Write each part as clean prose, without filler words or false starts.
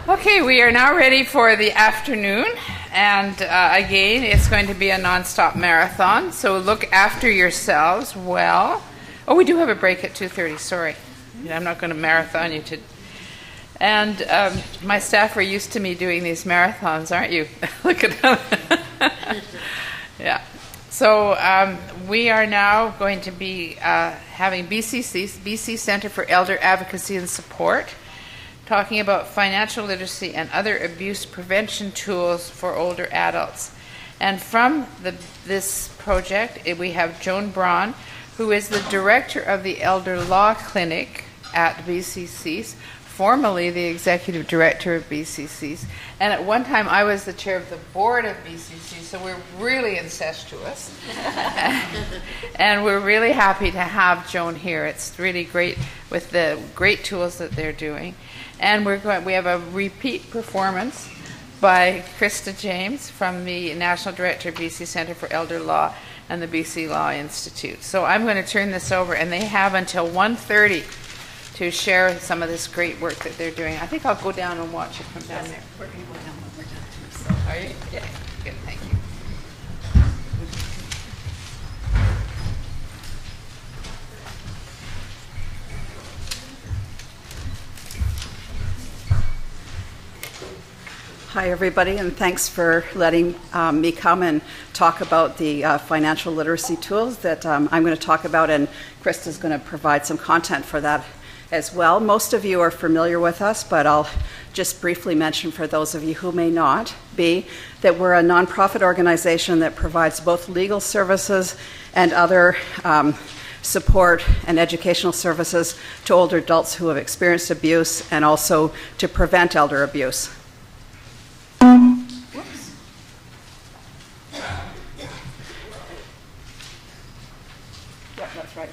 Okay, we are now ready for the afternoon, and again, it's going to be a non-stop marathon, so look after yourselves well. Oh, we do have a break at 2:30, sorry. I'm not going to marathon you to... And my staff are used to me doing these marathons, aren't you? Look at them. Yeah. So we are now going to be having BC Centre for Elder Advocacy and Support, talking about financial literacy and other abuse prevention tools for older adults. And from this project, we have Joan Braun, who is the director of the Elder Law Clinic at BCC's, formerly the executive director of BCC's. And at one time, I was the chair of the board of BCC, so we're really incestuous. And we're really happy to have Joan here. It's really great with the great tools that they're doing. And we have a repeat performance by Krista James from the National Director of BC Centre for Elder Law and the BC Law Institute. So I'm going to turn this over, and they have until 1:30 to share some of this great work that they're doing. I think I'll go down and watch it from down there. We're going to go down when we're done too. So. Are you? Yeah. Good, thank you. Hi, everybody, and thanks for letting me come and talk about the financial literacy tools that I'm going to talk about, and Krista's going to provide some content for that as well. Most of you are familiar with us, but I'll just briefly mention for those of you who may not be that we're a nonprofit organization that provides both legal services and other support and educational services to older adults who have experienced abuse, and also to prevent elder abuse. That's right.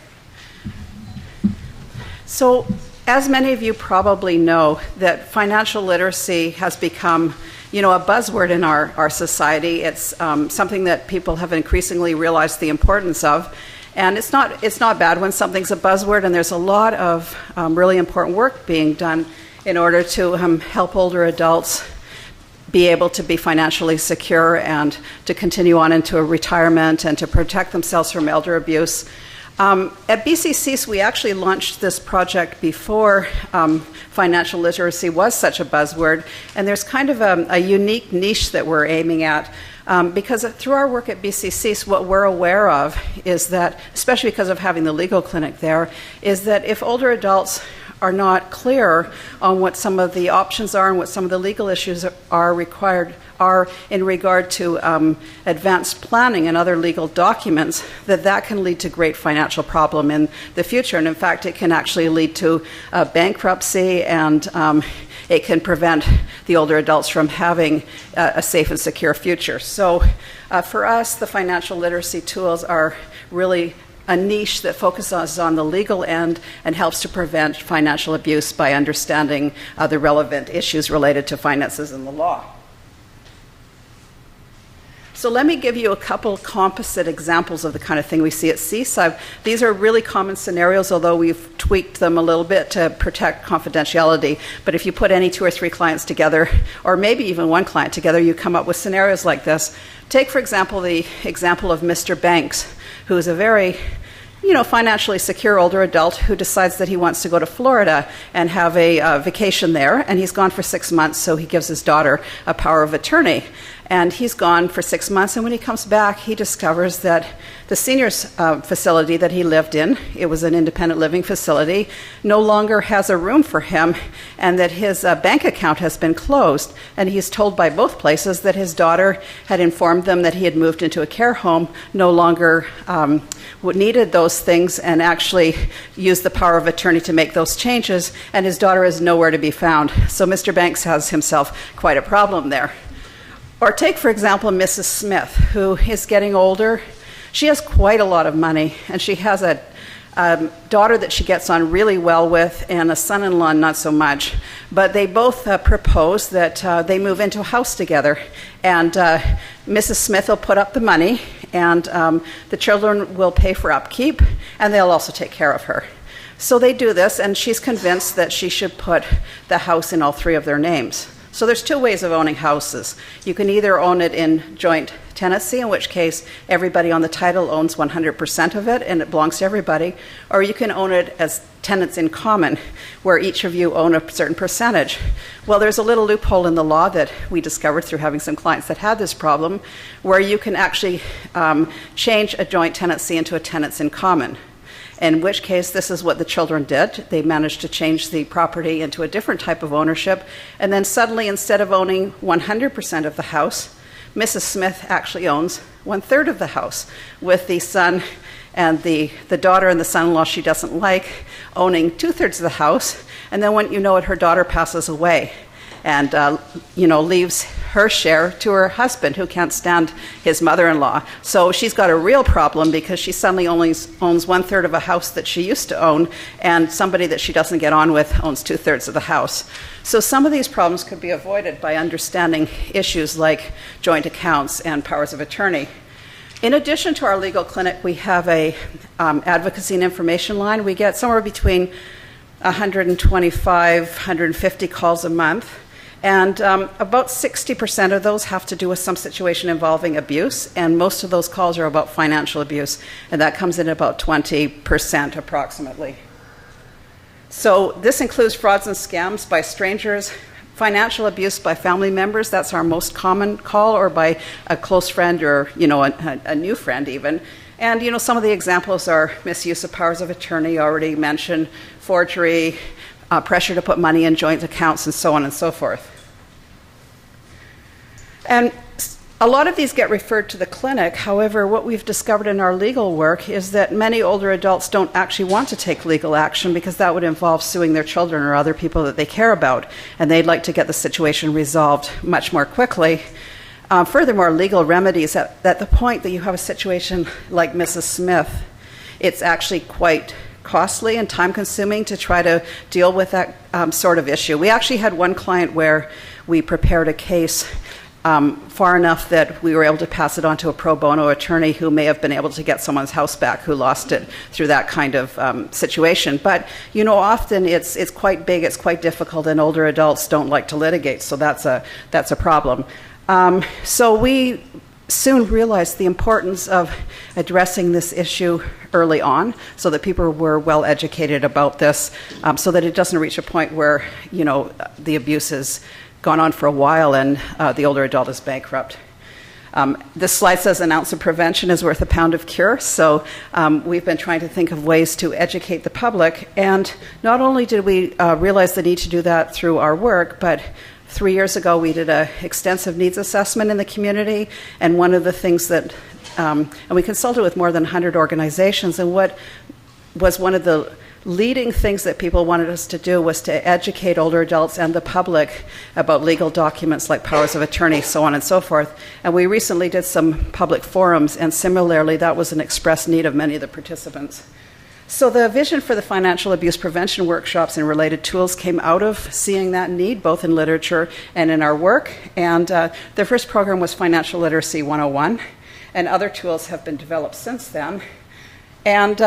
So, as many of you probably know, that financial literacy has become, a buzzword in our society. It's something that people have increasingly realized the importance of, and it's not bad when something's a buzzword. And there's a lot of really important work being done in order to help older adults be able to be financially secure and to continue on into a retirement and to protect themselves from elder abuse. At BCC's, we actually launched this project before financial literacy was such a buzzword, and there's kind of a unique niche that we're aiming at, because through our work at BCC's, what we're aware of is that, especially because of having the legal clinic there, is that if older adults are not clear on what some of the options are and what some of the legal issues are in regard to advanced planning and other legal documents, that can lead to great financial problem in the future. And in fact, it can actually lead to bankruptcy, and it can prevent the older adults from having a safe and secure future. So for us, the financial literacy tools are really a niche that focuses on the legal end and helps to prevent financial abuse by understanding the relevant issues related to finances and the law. So let me give you a couple composite examples of the kind of thing we see at CSUB. These are really common scenarios, although we've tweaked them a little bit to protect confidentiality. But if you put any 2 or 3 clients together, or maybe even one client together, you come up with scenarios like this. Take, for example, the example of Mr. Banks, who is a very financially secure older adult who decides that he wants to go to Florida and have a vacation there, and he's gone for 6 months, so he gives his daughter a power of attorney. And he's gone for 6 months, and when he comes back, he discovers that the seniors facility that he lived in, it was an independent living facility, no longer has a room for him, and that his bank account has been closed. And he's told by both places that his daughter had informed them that he had moved into a care home, no longer needed those things, and actually used the power of attorney to make those changes, and his daughter is nowhere to be found. So Mr. Banks has himself quite a problem there. Or take, for example, Mrs. Smith, who is getting older. She has quite a lot of money, and she has a daughter that she gets on really well with, and a son-in-law not so much. But they both propose that they move into a house together, and Mrs. Smith will put up the money, and the children will pay for upkeep, and they'll also take care of her. So they do this, and she's convinced that she should put the house in all three of their names. So there's two ways of owning houses. You can either own it in joint tenancy, in which case everybody on the title owns 100% of it and it belongs to everybody, or you can own it as tenants in common, where each of you own a certain percentage. Well, there's a little loophole in the law that we discovered through having some clients that had this problem, where you can actually change a joint tenancy into a tenants in common. In which case, this is what the children did. They managed to change the property into a different type of ownership, and then suddenly, instead of owning 100% of the house, Mrs. Smith actually owns 1/3 of the house, with the son and the daughter and the son-in-law she doesn't like owning 2/3 of the house. And then when you know it, her daughter passes away and leaves her share to her husband, who can't stand his mother-in-law. So she's got a real problem because she suddenly only owns 1/3 of a house that she used to own, and somebody that she doesn't get on with owns 2/3 of the house. So some of these problems could be avoided by understanding issues like joint accounts and powers of attorney. In addition to our legal clinic, we have a advocacy and information line. We get somewhere between 125, 150 calls a month. And about 60% of those have to do with some situation involving abuse, and most of those calls are about financial abuse, and that comes in about 20% approximately. So this includes frauds and scams by strangers, financial abuse by family members, that's our most common call, or by a close friend or a new friend even. And some of the examples are misuse of powers of attorney, already mentioned, forgery, pressure to put money in joint accounts, and so on and so forth. And a lot of these get referred to the clinic. However, what we've discovered in our legal work is that many older adults don't actually want to take legal action because that would involve suing their children or other people that they care about, and they'd like to get the situation resolved much more quickly. Furthermore, legal remedies, at the point that you have a situation like Mrs. Smith, it's actually quite costly and time-consuming to try to deal with that sort of issue. We actually had one client where we prepared a case far enough that we were able to pass it on to a pro bono attorney who may have been able to get someone's house back who lost it through that kind of situation. But, often it's quite big, it's quite difficult, and older adults don't like to litigate, so that's a problem. So we soon realized the importance of addressing this issue early on so that people were well educated about this, so that it doesn't reach a point where, the abuse has gone on for a while and the older adult is bankrupt. This slide says an ounce of prevention is worth a pound of cure. So we've been trying to think of ways to educate the public. And not only did we realize the need to do that through our work, but 3 years ago we did an extensive needs assessment in the community. And one of the things that, and we consulted with more than 100 organizations, and what was one of the leading things that people wanted us to do was to educate older adults and the public about legal documents like powers of attorney, so on and so forth. And we recently did some public forums, and similarly, that was an express need of many of the participants. So the vision for the financial abuse prevention workshops and related tools came out of seeing that need, both in literature and in our work. And the first program was Financial Literacy 101, and other tools have been developed since then. And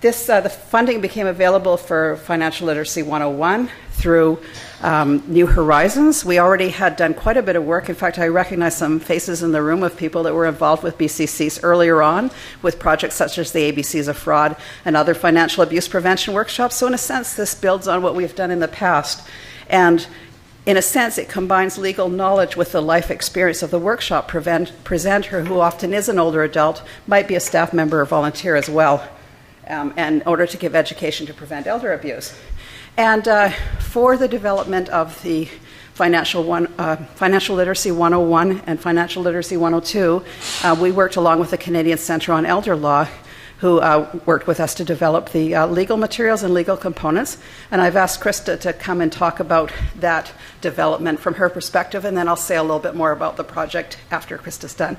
the funding became available for Financial Literacy 101 through New Horizons. We already had done quite a bit of work. In fact, I recognize some faces in the room of people that were involved with BCCs earlier on with projects such as the ABCs of Fraud and other financial abuse prevention workshops. So in a sense, this builds on what we've done in the past. And in a sense, it combines legal knowledge with the life experience of the workshop presenter, who often is an older adult, might be a staff member or volunteer as well, in order to give education to prevent elder abuse. And for the development of the Financial Literacy 101 and Financial Literacy 102, we worked along with the Canadian Centre on Elder Law, who worked with us to develop the legal materials and legal components. And I've asked Krista to come and talk about that development from her perspective, and then I'll say a little bit more about the project after Krista's done.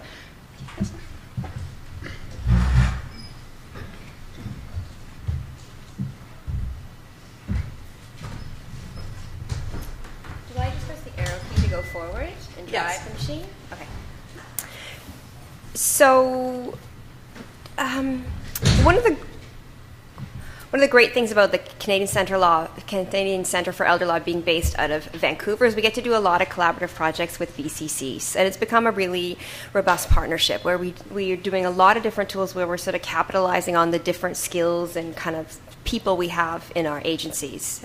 Go forward and drive Yes. the machine? Okay. So, one one of the great things about the Canadian Centre for Elder Law being based out of Vancouver is we get to do a lot of collaborative projects with BCCs, and it's become a really robust partnership where we are doing a lot of different tools where we're sort of capitalizing on the different skills and kind of people we have in our agencies.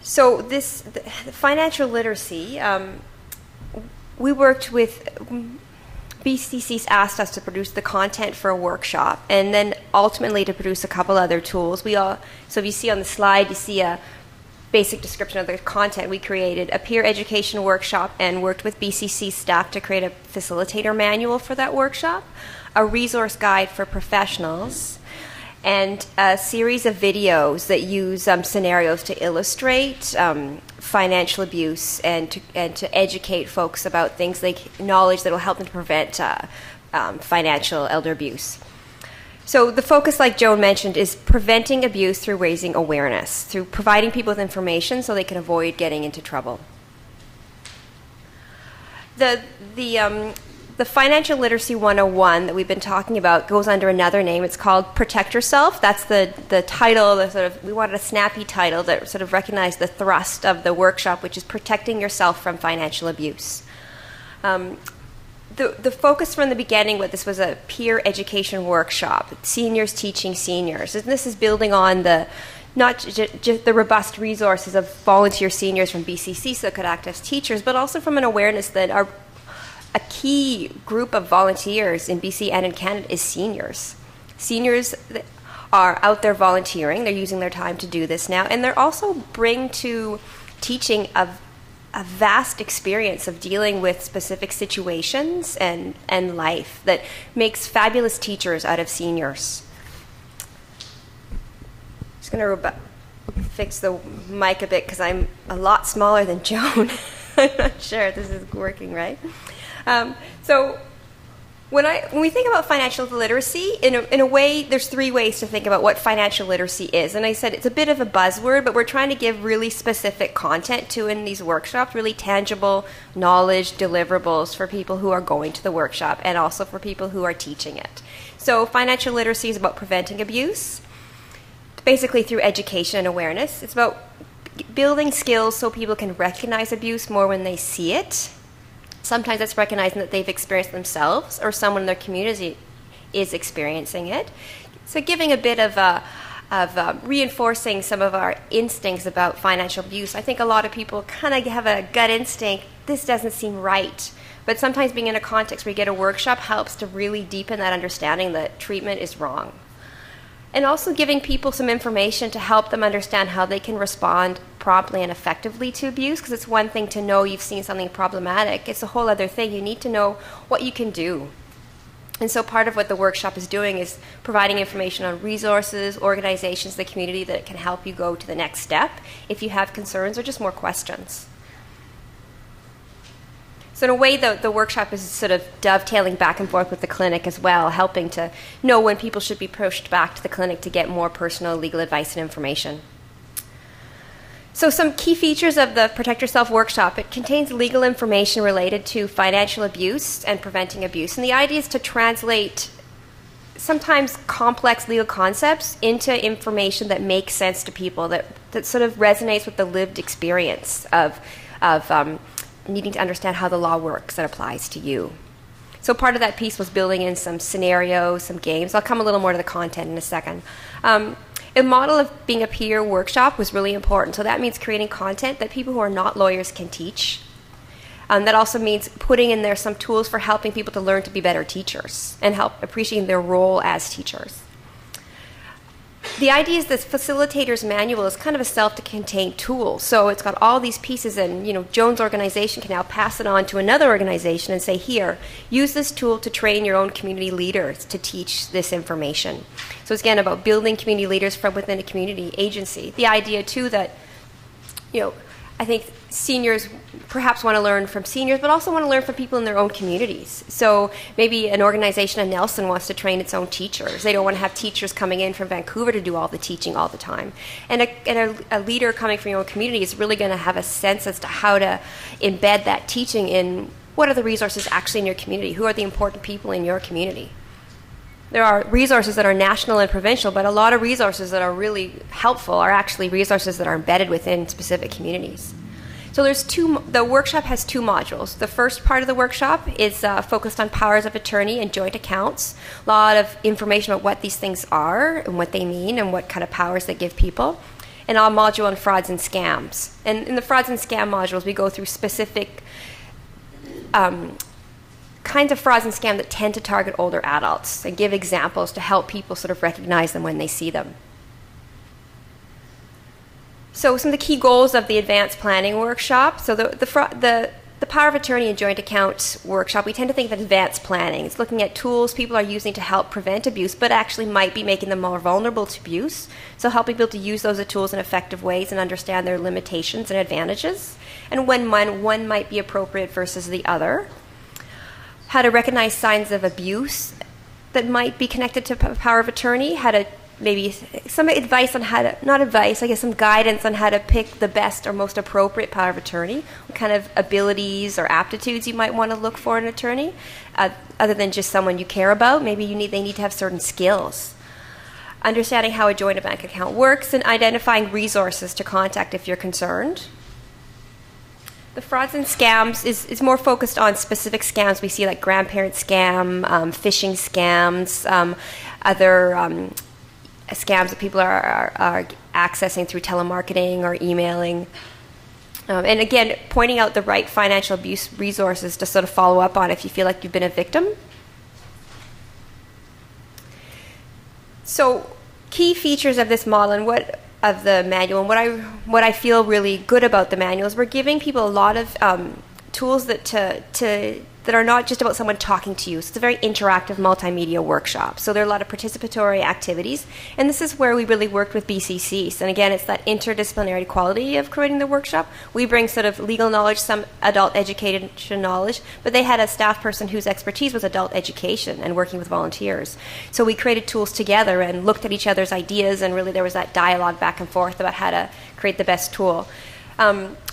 So the financial literacy, we worked with, BCCs asked us to produce the content for a workshop and then ultimately to produce a couple other tools. So if you see on the slide, you see a basic description of the content. We created a peer education workshop and worked with BCC staff to create a facilitator manual for that workshop, a resource guide for professionals, and a series of videos that use scenarios to illustrate financial abuse and to educate folks about things like knowledge that will help them to prevent financial elder abuse. So the focus, like Joan mentioned, is preventing abuse through raising awareness, through providing people with information so they can avoid getting into trouble. The Financial Literacy 101 that we've been talking about goes under another name. It's called Protect Yourself. That's the title, we wanted a snappy title that sort of recognized the thrust of the workshop, which is protecting yourself from financial abuse. The focus from the beginning with this was a peer education workshop, seniors teaching seniors. And this is building on not just the robust resources of volunteer seniors from BCC so that could act as teachers, but also from an awareness that a key group of volunteers in BC and in Canada is seniors. Seniors are out there volunteering. They're using their time to do this now. And they're also bring to teaching a vast experience of dealing with specific situations and life that makes fabulous teachers out of seniors. Just going to fix the mic a bit because I'm a lot smaller than Joan. I'm not sure if this is working right. So when we think about financial literacy, in a way, there's three ways to think about what financial literacy is. And I said it's a bit of a buzzword, but we're trying to give really specific content to in these workshops, really tangible knowledge deliverables for people who are going to the workshop and also for people who are teaching it. So financial literacy is about preventing abuse, basically through education and awareness. It's about building skills so people can recognize abuse more when they see it. Sometimes it's recognizing that they've experienced themselves or someone in their community is experiencing it. So giving a bit of reinforcing some of our instincts about financial abuse. I think a lot of people kind of have a gut instinct, this doesn't seem right. But sometimes being in a context where you get a workshop helps to really deepen that understanding that treatment is wrong. And also giving people some information to help them understand how they can respond promptly and effectively to abuse, because it's one thing to know you've seen something problematic. It's a whole other thing. You need to know what you can do. And so part of what the workshop is doing is providing information on resources, organizations, the community that can help you go to the next step if you have concerns or just more questions. So in a way, the workshop is sort of dovetailing back and forth with the clinic as well, helping to know when people should be pushed back to the clinic to get more personal legal advice and information. So some key features of the Protect Yourself workshop: it contains legal information related to financial abuse and preventing abuse. And the idea is to translate sometimes complex legal concepts into information that makes sense to people, that sort of resonates with the lived experience of needing to understand how the law works and applies to you. So part of that piece was building in some scenarios, some games. I'll come a little more to the content in a second. A model of being a peer workshop was really important. So that means creating content that people who are not lawyers can teach. That also means putting in there some tools for helping people to learn to be better teachers and help appreciating their role as teachers. The idea is this facilitator's manual is kind of a self-contained tool. So it's got all these pieces, and Joan's organization can now pass it on to another organization and say, here, use this tool to train your own community leaders to teach this information. So it's again about building community leaders from within a community agency. The idea too that, I think seniors perhaps want to learn from seniors, but also want to learn from people in their own communities. So maybe an organization in Nelson wants to train its own teachers. They don't want to have teachers coming in from Vancouver to do all the teaching all the time. And a leader coming from your own community is really going to have a sense as to how to embed that teaching in what are the resources actually in your community, who are the important people in your community. there are resources that are national and provincial, but a lot of resources that are really helpful are actually resources that are embedded within specific communities. So the workshop has 2 modules. The first part of the workshop is focused on powers of attorney and joint accounts. A lot of information about what these things are and what they mean and what kind of powers they give people. And our module on frauds and scams. And in the frauds and scam modules, we go through specific kinds of frauds and scams that tend to target older adults and give examples to help people sort of recognize them when they see them. So some of the key goals of the advanced planning workshop. So the power of attorney and joint accounts workshop, we tend to think of advanced planning. It's looking at tools people are using to help prevent abuse, but actually might be making them more vulnerable to abuse. So helping people to use those tools in effective ways and understand their limitations and advantages, and when one might be appropriate versus the other. How to recognize signs of abuse that might be connected to power of attorney. How to maybe some advice on how to, not advice, I guess some guidance on how to pick the best or most appropriate power of attorney, what kind of abilities or aptitudes you might want to look for in an attorney, other than just someone you care about. Maybe they need to have certain skills. Understanding how a joint bank account works and identifying resources to contact if you're concerned. The frauds and scams is more focused on specific scams we see, like grandparent scam, phishing scams, other scams that people are accessing through telemarketing or emailing. And again, pointing out the right financial abuse resources to sort of follow up on if you feel like you've been a victim. So key features of this model and of the manual, and what I feel really good about the manual is we're giving people a lot of tools that are not just about someone talking to you. So it's a very interactive multimedia workshop. So there are a lot of participatory activities, and this is where we really worked with BCCs. And again, it's that interdisciplinary quality of creating the workshop. We bring sort of legal knowledge, some adult education knowledge, but they had a staff person whose expertise was adult education and working with volunteers. So we created tools together and looked at each other's ideas, and really there was that dialogue back and forth about how to create the best tool.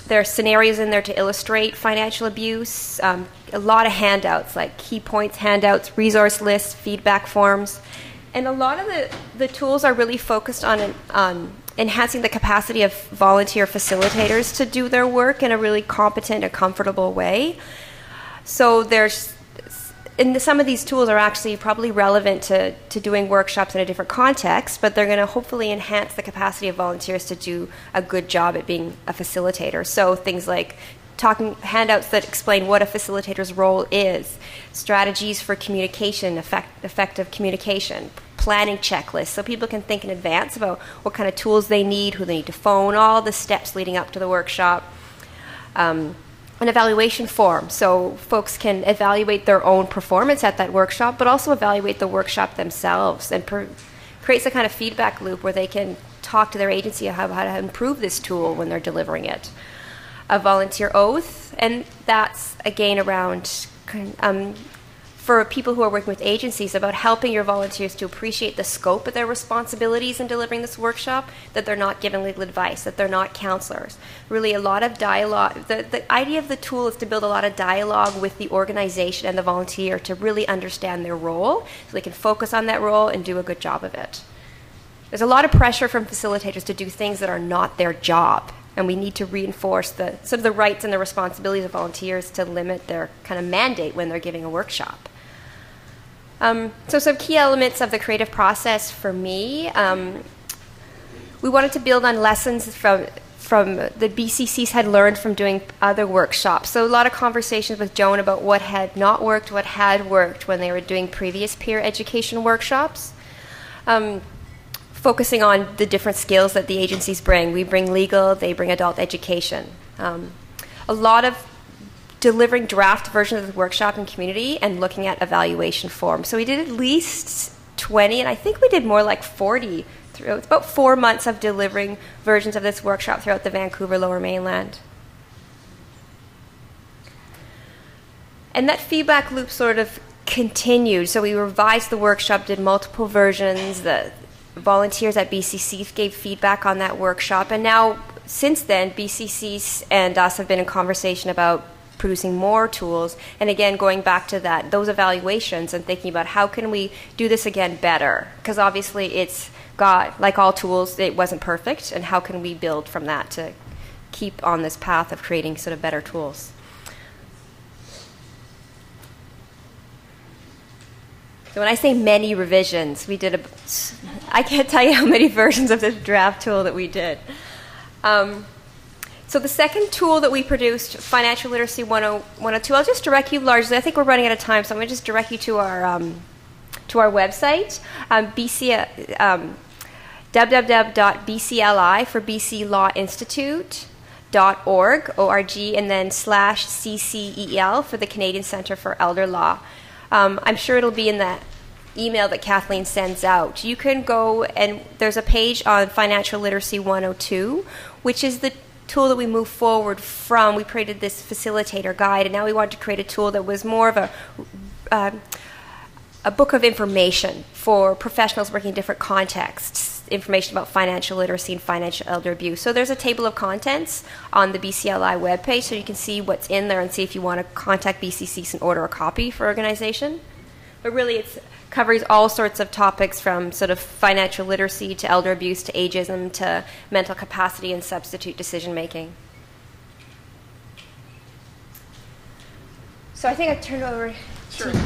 There are scenarios in there to illustrate financial abuse, a lot of handouts, like key points handouts, resource lists, feedback forms. And a lot of the tools are really focused on enhancing the capacity of volunteer facilitators to do their work in a really competent and comfortable way. So some of these tools are actually probably relevant to doing workshops in a different context, but they're going to hopefully enhance the capacity of volunteers to do a good job at being a facilitator. So things like handouts that explain what a facilitator's role is, strategies for communication, effective communication, planning checklists, so people can think in advance about what kind of tools they need, who they need to phone, all the steps leading up to the workshop. An evaluation form, so folks can evaluate their own performance at that workshop, but also evaluate the workshop themselves, and creates a kind of feedback loop where they can talk to their agency about how to improve this tool when they're delivering it. A volunteer oath, and that's again around for people who are working with agencies about helping your volunteers to appreciate the scope of their responsibilities in delivering this workshop, that they're not giving legal advice, that they're not counselors. Really a lot of dialogue. The idea of the tool is to build a lot of dialogue with the organization and the volunteer to really understand their role so they can focus on that role and do a good job of it. There's a lot of pressure from facilitators to do things that are not their job, and we need to reinforce the rights and the responsibilities of volunteers to limit their kind of mandate when they're giving a workshop. So some key elements of the creative process for me, we wanted to build on lessons from the BCCs had learned from doing other workshops. So a lot of conversations with Joan about what had not worked, what had worked when they were doing previous peer education workshops. Focusing on the different skills that the agencies bring. We bring legal, they bring adult education. A lot of delivering draft versions of the workshop in community and looking at evaluation forms. So we did at least 20, and I think we did more like 40 through. It's about 4 months of delivering versions of this workshop throughout the Vancouver Lower Mainland. And that feedback loop sort of continued. So we revised the workshop, did multiple versions. The volunteers at BCC gave feedback on that workshop, and now since then BCCs and us have been in conversation about producing more tools. And again, going back to that, those evaluations and thinking about how can we do this again better? Because obviously it's got, like all tools, it wasn't perfect, and how can we build from that to keep on this path of creating sort of better tools? So when I say many revisions, we did I can't tell you how many versions of this draft tool that we did. So the second tool that we produced, Financial Literacy 102, I'll just direct you largely. I think we're running out of time, so I'm going to just direct you to our website, www.bcli for BC Law Institute.org, O-R-G, and then /CCEL for the Canadian Centre for Elder Law. I'm sure it'll be in that email that Kathleen sends out. You can go, and there's a page on Financial Literacy 102, which is the tool that we move forward from. We created this facilitator guide, and now we want to create a tool that was more of a book of information for professionals working in different contexts, information about financial literacy and financial elder abuse. So there's a table of contents on the BCLI webpage, so you can see what's in there and see if you want to contact BCCs and order a copy for organization. But really it covers all sorts of topics from sort of financial literacy to elder abuse to ageism to mental capacity and substitute decision making. So I think I turned over to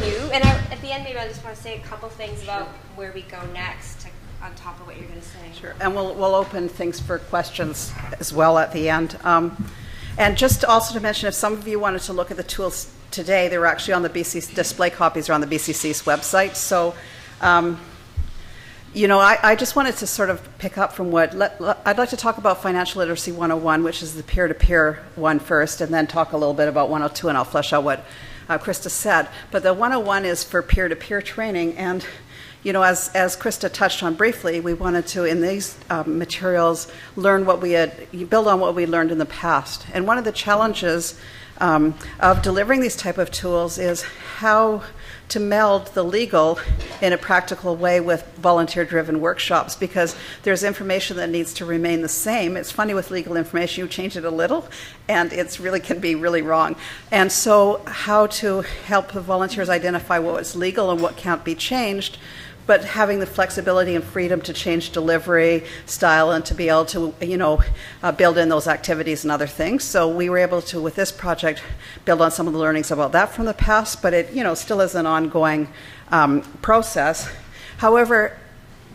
you. And at the end, maybe I just want to say a couple things about where we go next on top of what you're going to say. Sure. And we'll open things for questions as well at the end. And just also to mention, if some of you wanted to look at the tools today, they were actually on the BCC, display copies are on the BCC's website. So, I just wanted to sort of pick up from I'd like to talk about Financial Literacy 101, which is the peer-to-peer one first, and then talk a little bit about 102, and I'll flesh out what Krista said. But the 101 is for peer-to-peer training, and as Krista touched on briefly, we wanted to, in these materials, build on what we learned in the past. And one of the challenges of delivering these type of tools is how to meld the legal in a practical way with volunteer-driven workshops, because there's information that needs to remain the same. It's funny with legal information, you change it a little, and it really can be really wrong. And so how to help the volunteers identify what is legal and what can't be changed, but having the flexibility and freedom to change delivery style and to be able to, build in those activities and other things. So we were able to, with this project, build on some of the learnings about that from the past, but it, still is an ongoing process. However,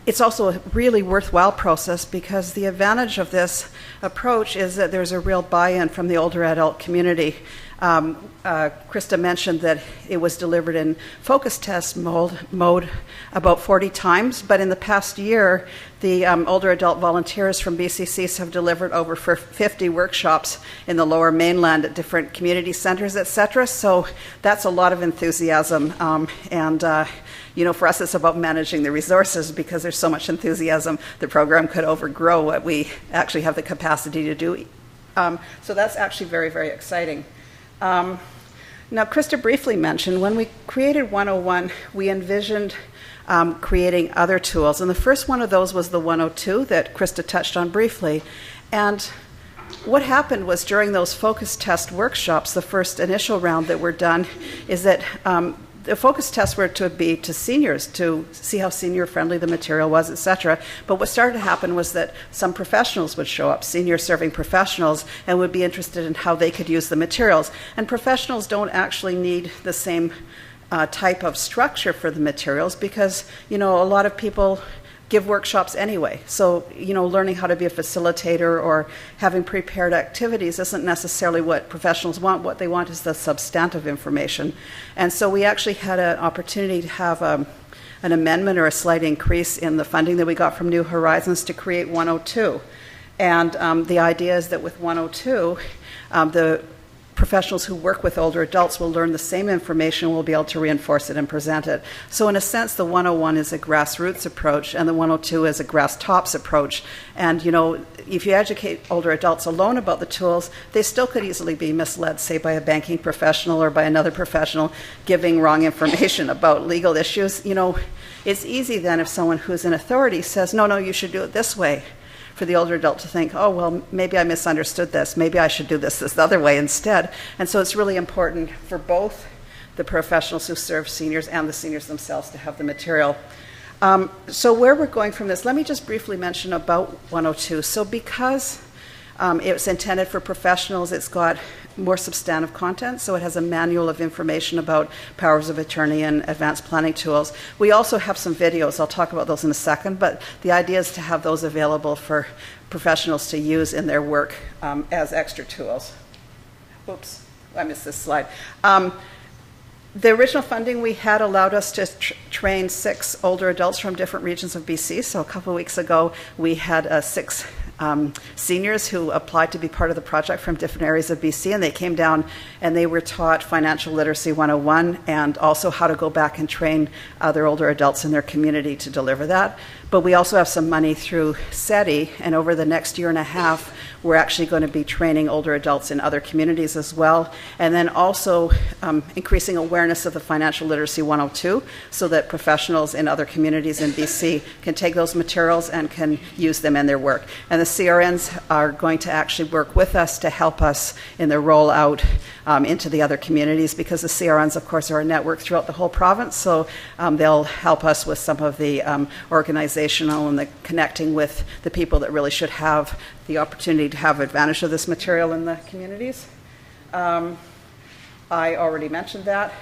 it's also a really worthwhile process, because the advantage of this approach is that there's a real buy-in from the older adult community. Krista mentioned that it was delivered in focus test mode about 40 times, but in the past year, the older adult volunteers from BCCs have delivered over 50 workshops in the Lower Mainland at different community centers, etc. So that's a lot of enthusiasm, and for us it's about managing the resources, because there's so much enthusiasm the program could overgrow what we actually have the capacity to do. So that's actually very, very exciting. Now, Krista briefly mentioned when we created 101, we envisioned creating other tools. And the first one of those was the 102 that Krista touched on briefly. And what happened was, during those focus test workshops, the first initial round that were done, is that the focus tests were to be to seniors, to see how senior-friendly the material was, etc. But what started to happen was that some professionals would show up, senior-serving professionals, and would be interested in how they could use the materials. And professionals don't actually need the same type of structure for the materials, because, a lot of people give workshops anyway. So, learning how to be a facilitator or having prepared activities isn't necessarily what professionals want. What they want is the substantive information. And so we actually had an opportunity to have an amendment or a slight increase in the funding that we got from New Horizons to create 102. And the idea is that with 102, the professionals who work with older adults will learn the same information and will be able to reinforce it and present it. So in a sense, the 101 is a grassroots approach, and the 102 is a grass tops approach. And, if you educate older adults alone about the tools, they still could easily be misled, say, by a banking professional or by another professional giving wrong information about legal issues. It's easy then if someone who's in authority says, no, you should do it this way. for the older adult to think, oh, well, maybe I misunderstood this. Maybe I should do this other way instead. And so it's really important for both the professionals who serve seniors and the seniors themselves to have the material. So where we're going from this, let me just briefly mention about 102. So because it's intended for professionals, it's got more substantive content, so it has a manual of information about powers of attorney and advanced planning tools. We also have some videos. I'll talk about those in a second, but the idea is to have those available for professionals to use in their work as extra tools. Oops, I missed this slide. The original funding we had allowed us to train 6 older adults from different regions of BC. So a couple of weeks ago, we had 6 seniors who applied to be part of the project from different areas of BC, and they came down and they were taught Financial Literacy 101 and also how to go back and train other older adults in their community to deliver that. But we also have some money through SETI, and over the next year and a half, we're actually going to be training older adults in other communities as well, and then also increasing awareness of the Financial Literacy 102 so that professionals in other communities in BC can take those materials and can use them in their work. And the CRNs are going to actually work with us to help us in their rollout into the other communities, because the CRNs, of course, are a network throughout the whole province, so they'll help us with some of the organizational and the connecting with the people that really should have the opportunity to have advantage of this material in the communities. I already mentioned that.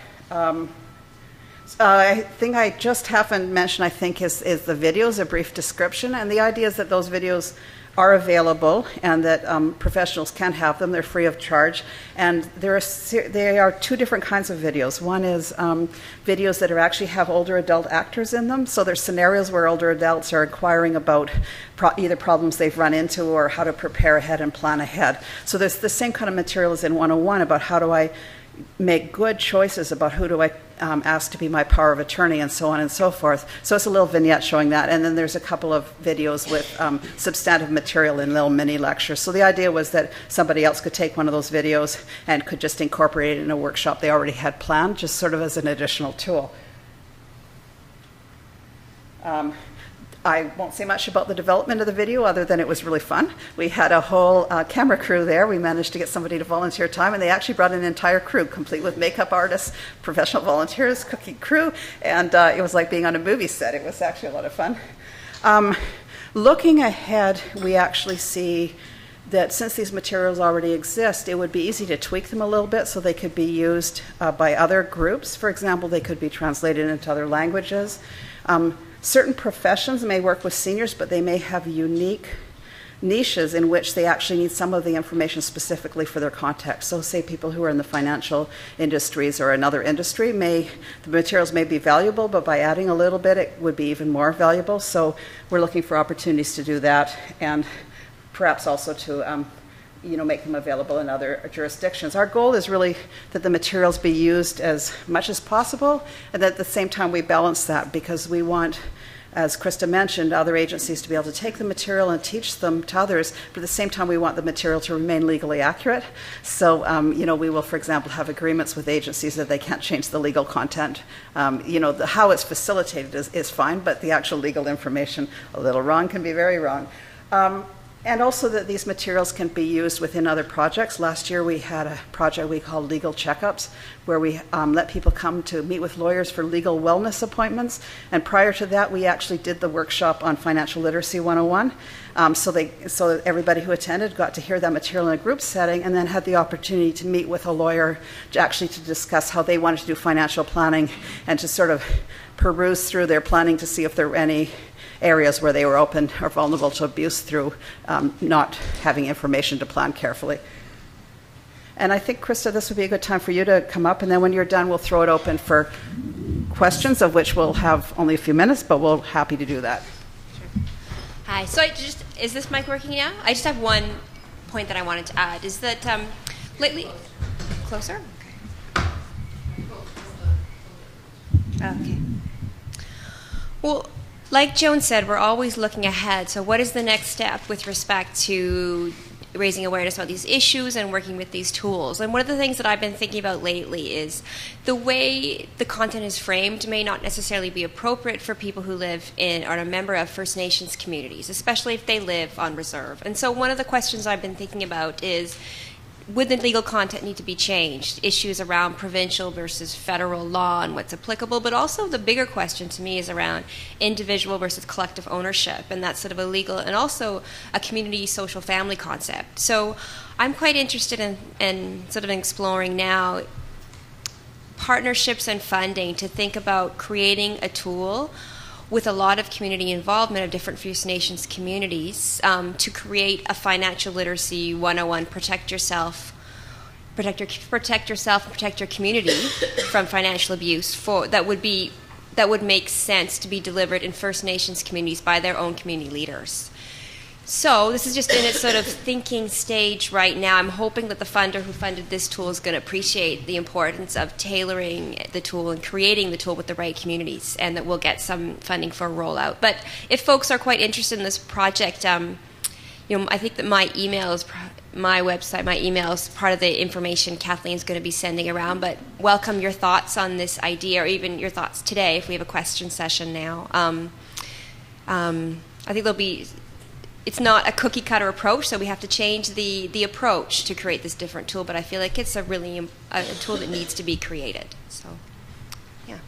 I think I just haven't mentioned, I think, is the videos, a brief description, and the idea is that those videos are available and that professionals can have them. They're free of charge, and they are 2 different kinds of videos. One is videos that actually have older adult actors in them, so there's scenarios where older adults are inquiring about either problems they've run into or how to prepare ahead and plan ahead. So there's the same kind of material as in 101 about how do I make good choices about who do I ask to be my power of attorney and so on and so forth. So it's a little vignette showing that. And then there's a couple of videos with substantive material in little mini lectures. So the idea was that somebody else could take one of those videos and could just incorporate it in a workshop they already had planned, just sort of as an additional tool. I won't say much about the development of the video other than it was really fun. We had a whole camera crew there. We managed to get somebody to volunteer time, and they actually brought an entire crew, complete with makeup artists, professional volunteers, cooking crew, and it was like being on a movie set. It was actually a lot of fun. Looking ahead, we actually see that since these materials already exist, it would be easy to tweak them a little bit so they could be used by other groups. For example, they could be translated into other languages. Certain professions may work with seniors, but they may have unique niches in which they actually need some of the information specifically for their context. So say people who are in the financial industries or another industry, the materials may be valuable, but by adding a little bit, it would be even more valuable. So we're looking for opportunities to do that, and perhaps also to make them available in other jurisdictions. Our goal is really that the materials be used as much as possible, and that at the same time we balance that, because we want, as Krista mentioned, other agencies to be able to take the material and teach them to others, but at the same time we want the material to remain legally accurate. So, we will, for example, have agreements with agencies that they can't change the legal content. How it's facilitated is fine, but the actual legal information, a little wrong can be very wrong. And also that these materials can be used within other projects. Last year we had a project we called Legal Checkups, where we let people come to meet with lawyers for legal wellness appointments. And prior to that, we actually did the workshop on Financial Literacy 101. So that everybody who attended got to hear that material in a group setting, and then had the opportunity to meet with a lawyer to discuss how they wanted to do financial planning and to sort of peruse through their planning to see if there were any areas where they were open or vulnerable to abuse through not having information to plan carefully. And I think, Krista, this would be a good time for you to come up, and then when you're done, we'll throw it open for questions, of which we'll have only a few minutes, but we're happy to do that. Sure. Hi. So is this mic working now? I just have one point that I wanted to add, is that lately... Closer? Okay. Well, like Joan said, we're always looking ahead. So what is the next step with respect to raising awareness about these issues and working with these tools. And one of the things that I've been thinking about lately is the way the content is framed may not necessarily be appropriate for people who live in or are a member of First Nations communities, especially if they live on reserve. And so one of the questions I've been thinking about is, would the legal content need to be changed? Issues around provincial versus federal law and what's applicable, but also the bigger question to me is around individual versus collective ownership, and that's sort of a legal and also a community social family concept. So I'm quite interested in sort of exploring now partnerships and funding to think about creating a tool with a lot of community involvement of different First Nations communities to create a financial literacy 101, protect yourself, protect yourself, and protect your community from financial abuse that would make sense to be delivered in First Nations communities by their own community leaders. So this is just in its sort of thinking stage right now. I'm hoping that the funder who funded this tool is going to appreciate the importance of tailoring the tool and creating the tool with the right communities, and that we'll get some funding for a rollout. But if folks are quite interested in this project, I think that my email is part of the information Kathleen's going to be sending around. But welcome your thoughts on this idea, or even your thoughts today if we have a question session now. I think it's not a cookie cutter approach, so we have to change the approach to create this different tool, but I feel like it's a tool that needs to be created. So, yeah.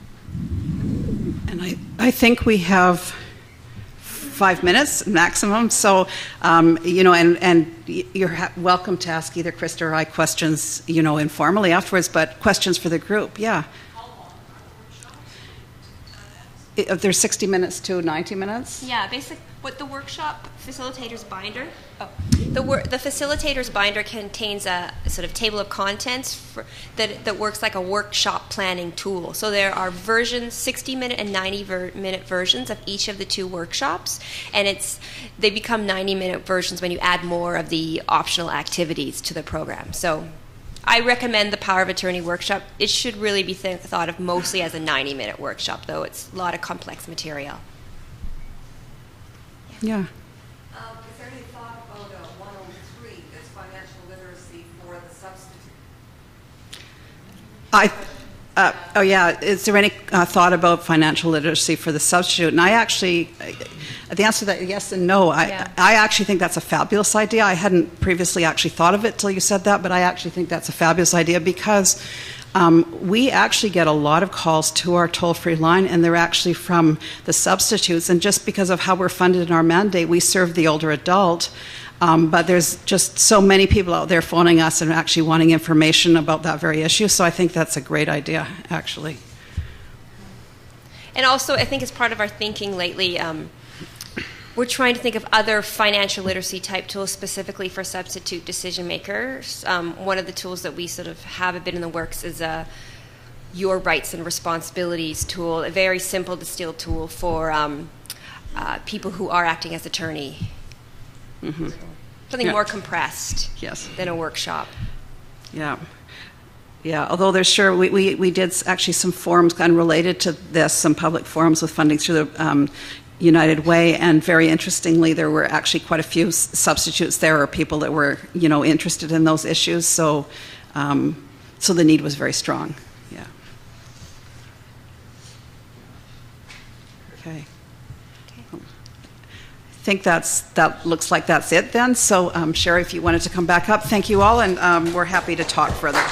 And I think we have 5 minutes maximum, so, and you're welcome to ask either Krista or I questions, informally afterwards, but questions for the group, yeah. There's 60 minutes to 90 minutes? Yeah, basically what the workshop facilitator's binder, the facilitator's binder contains a sort of table of contents that works like a workshop planning tool. So there are versions, 60-minute and 90-minute versions of each of the two workshops, and they become 90-minute versions when you add more of the optional activities to the program. So I recommend the Power of Attorney workshop. It should really be thought of mostly as a 90-minute workshop, though it's a lot of complex material. Yeah. Is there any thought about 103, that's financial literacy for the substitute? Is there any thought about financial literacy for the substitute? And I actually, the answer to that, yes and no. I actually think that's a fabulous idea. I hadn't previously actually thought of it till you said that, but I actually think that's a fabulous idea because we actually get a lot of calls to our toll-free line, and they're actually from the substitutes. And just because of how we're funded in our mandate, we serve the older adult. But there's just so many people out there phoning us and actually wanting information about that very issue. So I think that's a great idea, actually. And also, I think as part of our thinking lately, we're trying to think of other financial literacy type tools specifically for substitute decision makers. One of the tools that we sort of have a bit in the works is a Your Rights and Responsibilities tool, a very simple distilled tool for people who are acting as attorney. Mm-hmm. Something more compressed than a workshop. Yeah. Yeah, although there's we did actually some forums kind of related to this, some public forums with funding through the United Way, and very interestingly, there were actually quite a few substitutes there, or people that were, interested in those issues. So, so the need was very strong. Yeah. Okay. I think that looks like that's it then. So, Sherry, if you wanted to come back up, thank you all, and we're happy to talk further.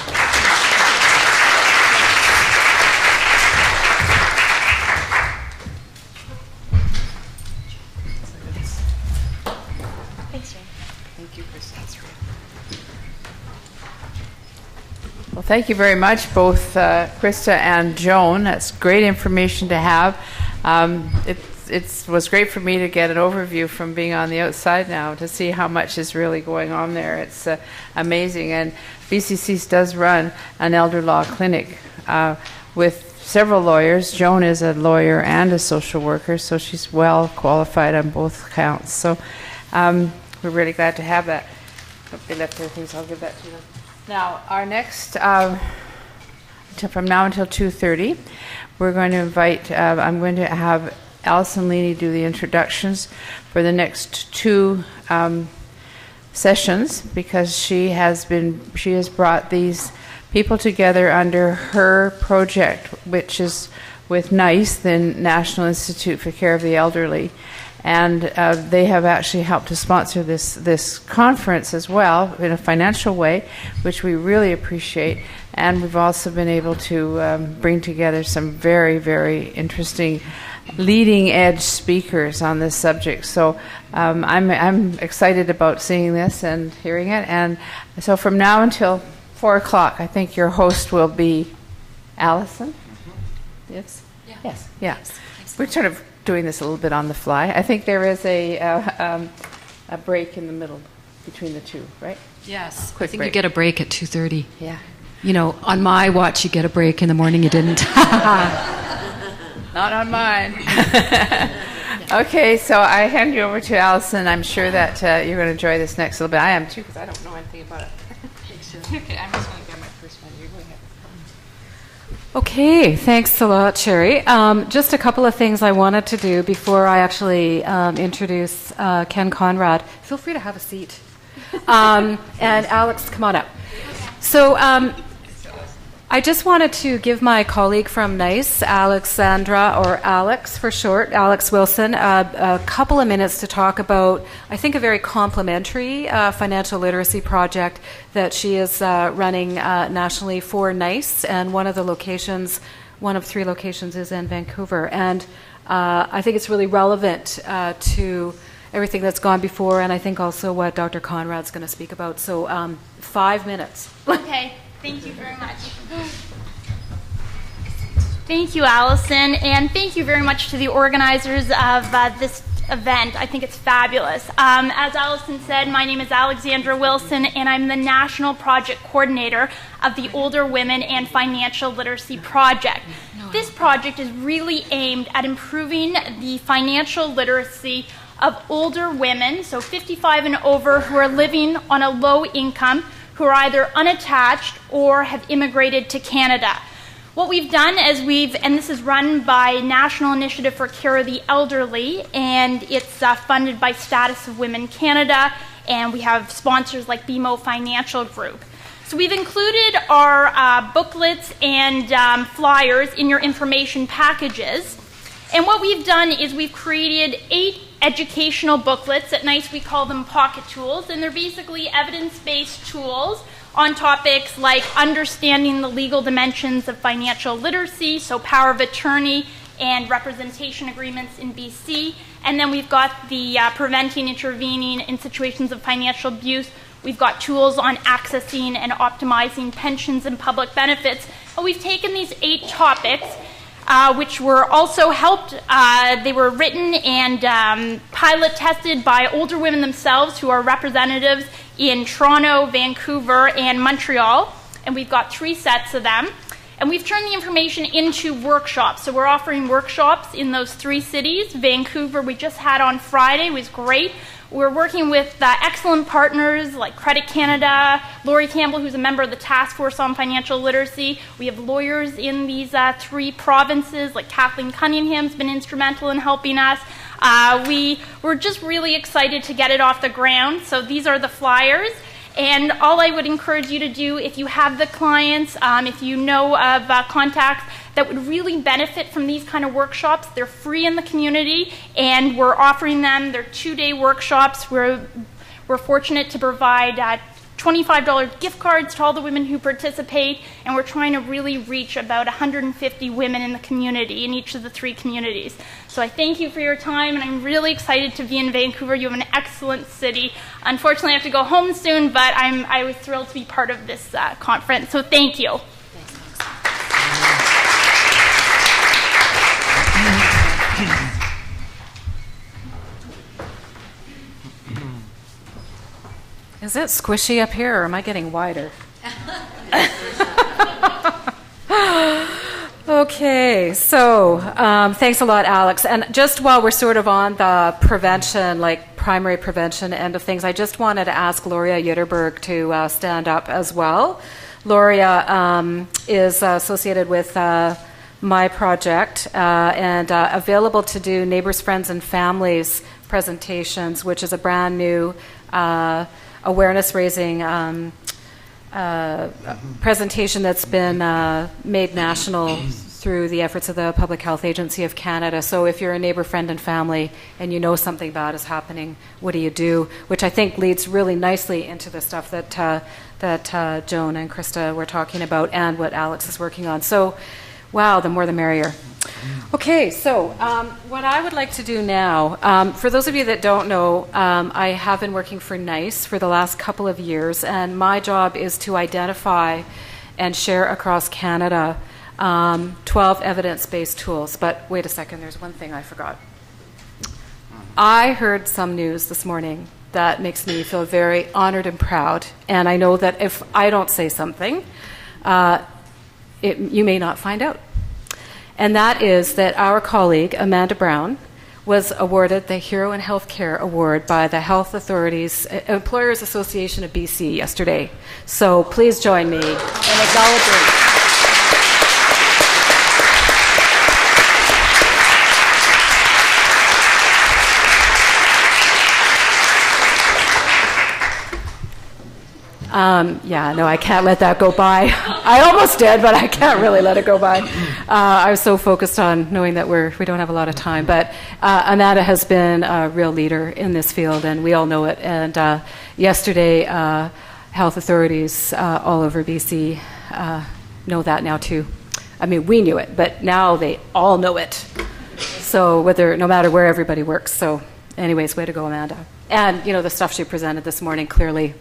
Well, thank you very much, both Krista and Joan. That's great information to have. It was great for me to get an overview from being on the outside now to see how much is really going on there. It's amazing. And BCC does run an elder law clinic with several lawyers. Joan is a lawyer and a social worker, so she's well qualified on both counts. So we're really glad to have that. Hope they left their things. I'll give that to them. Now, our next, from now until 2:30, we're going to invite, I'm going to have Alison Leaney do the introductions for the next two sessions because she has brought these people together under her project, which is with NICE, the National Institute for Care of the Elderly. And they have actually helped to sponsor this conference as well in a financial way, which we really appreciate. And we've also been able to bring together some very, very interesting leading edge speakers on this subject. So I'm excited about seeing this and hearing it. And so from now until 4 o'clock, I think your host will be Allison. Yes? Yeah. Yes. Yeah. Yes. We're sort of doing this a little bit on the fly. I think there is a break in the middle between the two, right? Yes. Quick I think break. you get a break at 2:30. Yeah. You know, on my watch, you get a break. In the morning, you didn't. Not on mine. Okay, so I hand you over to Allison. I'm sure that you're going to enjoy this next little bit. I am too, because I don't know anything about it. Okay, I'm just going to get my first one. You're going ahead. Okay, thanks a lot, Sherry. Just a couple of things I wanted to do before I actually introduce Ken Conrad. Feel free to have a seat. And Alex, come on up. So I just wanted to give my colleague from NICE, Alexandra, or Alex for short, Alex Wilson, a couple of minutes to talk about, I think, a very complementary financial literacy project that she is running nationally for NICE, and one of 3 locations is in Vancouver. And I think it's really relevant to everything that's gone before, and I think also what Dr. Conrad's going to speak about. So 5 minutes. Okay. Thank you very much. Thank you, Allison, and thank you very much to the organizers of this event. I think it's fabulous. As Allison said, my name is Alexandra Wilson, and I'm the National Project Coordinator of the Older Women and Financial Literacy Project. This project is really aimed at improving the financial literacy of older women, so 55 and over, who are living on a low income, who are either unattached or have immigrated to Canada. What we've done is and this is run by National Initiative for Care of the Elderly, and it's funded by Status of Women Canada, and we have sponsors like BMO Financial Group. So we've included our booklets and flyers in your information packages. And what we've done is we've created 8 educational booklets. At NICE we call them pocket tools, and they're basically evidence-based tools on topics like understanding the legal dimensions of financial literacy, so power of attorney and representation agreements in BC. And then we've got the preventing, intervening in situations of financial abuse. We've got tools on accessing and optimizing pensions and public benefits. And we've taken these 8 topics, which were also helped. They were written and pilot tested by older women themselves who are representatives in Toronto, Vancouver, and Montreal. And we've got 3 sets of them. And we've turned the information into workshops. So we're offering workshops in those 3 cities. Vancouver, we just had on Friday, was great. We're working with excellent partners like Credit Canada, Laurie Campbell, who's a member of the Task Force on Financial Literacy. We have lawyers in these 3 provinces, like Kathleen Cunningham's been instrumental in helping us. We're just really excited to get it off the ground. So these are the flyers. And all I would encourage you to do, if you have the clients, if you know of contacts that would really benefit from these kind of workshops, they're free in the community, and we're offering them. They're 2-day workshops. We're fortunate to provide $25 gift cards to all the women who participate, and we're trying to really reach about 150 women in the community, in each of the 3 communities. So I thank you for your time, and I'm really excited to be in Vancouver. You have an excellent city. Unfortunately, I have to go home soon, but I was thrilled to be part of this conference, so thank you. Is it squishy up here, or am I getting wider? Okay, so thanks a lot, Alex. And just while we're sort of on the prevention, like primary prevention end of things, I just wanted to ask Gloria Ytterberg to stand up as well. Gloria is associated with my project and available to do Neighbors, Friends, and Families presentations, which is a brand new awareness-raising presentation that's been made national through the efforts of the Public Health Agency of Canada. So if you're a neighbor, friend, and family, and you know something bad is happening, what do you do? Which I think leads really nicely into the stuff that Joan and Krista were talking about, and what Alex is working on. So, wow, the more the merrier. Okay, so what I would like to do now, for those of you that don't know, I have been working for NICE for the last couple of years, and my job is to identify and share across Canada 12 evidence-based tools. But wait a second, there's one thing I forgot. I heard some news this morning that makes me feel very honored and proud, and I know that if I don't say something, you may not find out. And that is that our colleague, Amanda Brown, was awarded the Hero in Healthcare Award by the Health Authorities Employers Association of BC yesterday. So please join me in acknowledging. I can't let that go by. I almost did, but I can't really let it go by. I was so focused on knowing that we don't have a lot of time. But Amanda has been a real leader in this field, and we all know it. And yesterday, health authorities all over BC know that now too. I mean, we knew it, but now they all know it. So no matter where everybody works. So anyways, way to go, Amanda. And, the stuff she presented this morning, clearly,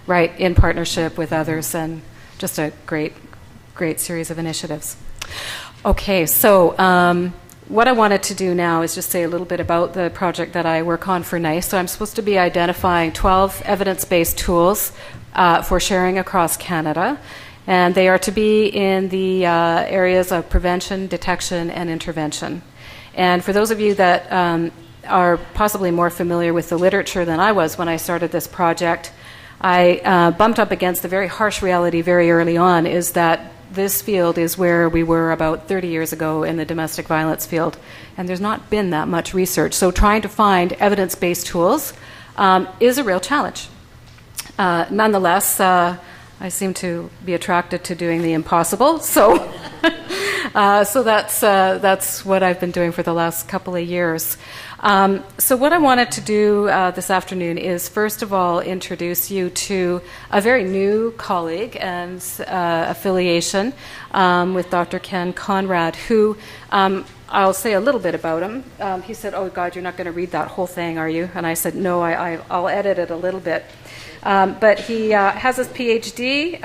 right, in partnership with others, and just a great series of initiatives. Okay, so what I wanted to do now is just say a little bit about the project that I work on for NICE. So I'm supposed to be identifying 12 evidence-based tools for sharing across Canada, and they are to be in the areas of prevention, detection, and intervention. And for those of you that are possibly more familiar with the literature than I was when I started this project, I bumped up against the very harsh reality very early on, is that this field is where we were about 30 years ago in the domestic violence field, and there's not been that much research. So trying to find evidence-based tools is a real challenge. Nonetheless, I seem to be attracted to doing the impossible, so that's what I've been doing for the last couple of years. So what I wanted to do this afternoon is, first of all, introduce you to a very new colleague and affiliation with Dr. Ken Conrad, who I'll say a little bit about him. He said, "Oh, God, you're not going to read that whole thing, are you?" And I said, "No, I'll edit it a little bit." But he has his PhD.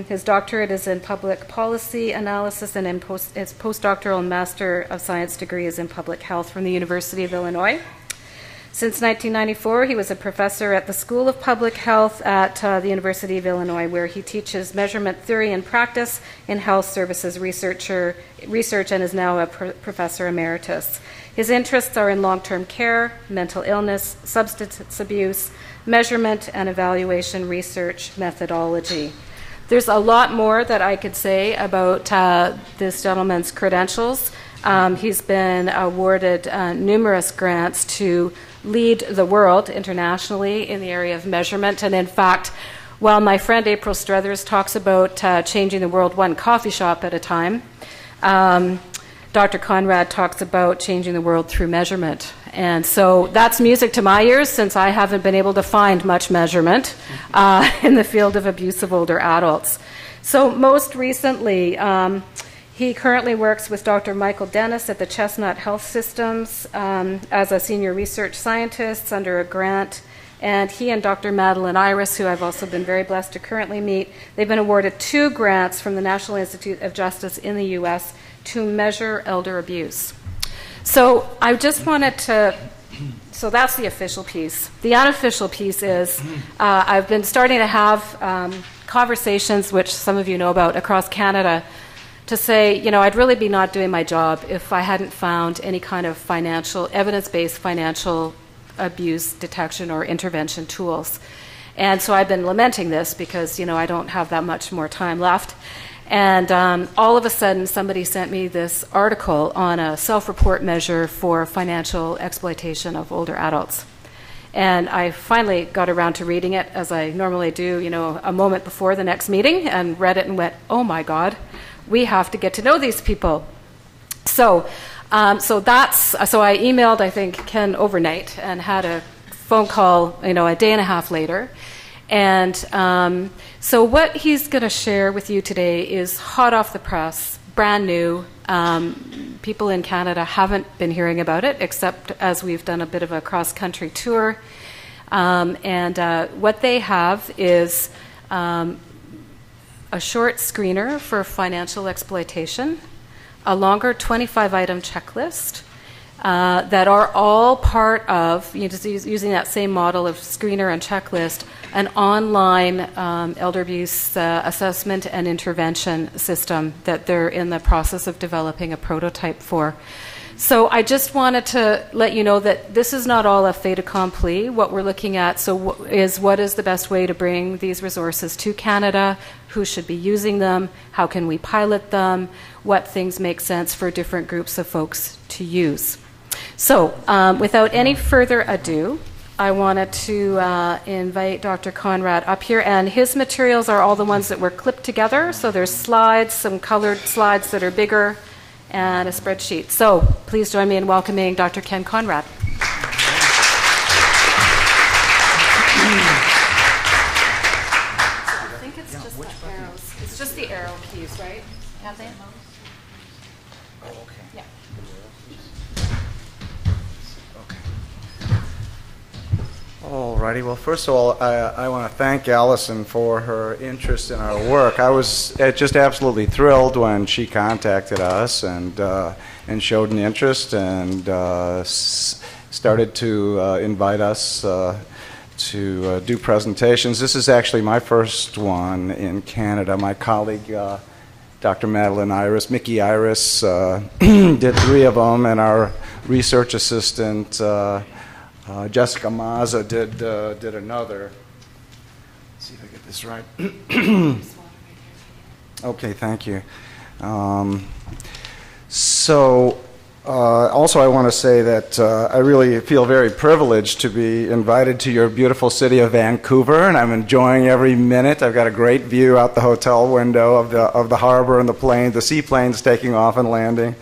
His doctorate is in public policy analysis, and his postdoctoral and Master of Science degree is in public health from the University of Illinois. Since 1994, he was a professor at the School of Public Health at the University of Illinois, where he teaches measurement theory and practice in health services research, and is now a professor emeritus. His interests are in long-term care, mental illness, substance abuse, measurement and evaluation research methodology. There's a lot more that I could say about this gentleman's credentials. He's been awarded numerous grants to lead the world internationally in the area of measurement. And in fact, while my friend April Struthers talks about changing the world one coffee shop at a time, Dr. Conrad talks about changing the world through measurement. And so that's music to my ears, since I haven't been able to find much measurement in the field of abuse of older adults. So most recently, he currently works with Dr. Michael Dennis at the Chestnut Health Systems as a senior research scientist under a grant. And he and Dr. Madeline Iris, who I've also been very blessed to currently meet, they've been awarded 2 grants from the National Institute of Justice in the U.S. to measure elder abuse. So I just wanted to, so that's the official piece. The unofficial piece is I've been starting to have conversations, which some of you know about, across Canada, to say, I'd really be not doing my job if I hadn't found any kind of evidence-based financial abuse detection or intervention tools. And so I've been lamenting this because, I don't have that much more time left. And all of a sudden, somebody sent me this article on a self-report measure for financial exploitation of older adults. And I finally got around to reading it, as I normally do, a moment before the next meeting, and read it and went, oh my God, we have to get to know these people. So I emailed, I think, Ken overnight and had a phone call, a day and a half later. And so what he's going to share with you today is hot off the press, brand new. People in Canada haven't been hearing about it, except as we've done a bit of a cross-country tour. And what they have is a short screener for financial exploitation, a longer 25-item checklist that are all part of, using that same model of screener and checklist, an online elder abuse assessment and intervention system that they're in the process of developing a prototype for. So I just wanted to let you know that this is not all a fait accompli. What we're looking at is what is the best way to bring these resources to Canada, who should be using them, how can we pilot them, what things make sense for different groups of folks to use. So without any further ado, I wanted to invite Dr. Conrad up here, and his materials are all the ones that were clipped together. So there's slides, some colored slides that are bigger, and a spreadsheet. So please join me in welcoming Dr. Ken Conrad. I think it's just the arrows. It's just the arrow keys, right? Have they? Oh, okay. Yeah. Alrighty. Well, first of all, I want to thank Allison for her interest in our work. I was just absolutely thrilled when she contacted us and showed an interest and started to invite us to do presentations. This is actually my first one in Canada. My colleague, Dr. Madeline Iris, Mickey Iris, did 3 of them, and our research assistant, Jessica Mazza, did another. Let's see if I get this right. Okay, thank you. Also I want to say that I really feel very privileged to be invited to your beautiful city of Vancouver, and I'm enjoying every minute. I've got a great view out the hotel window of the harbor and the seaplanes taking off and landing.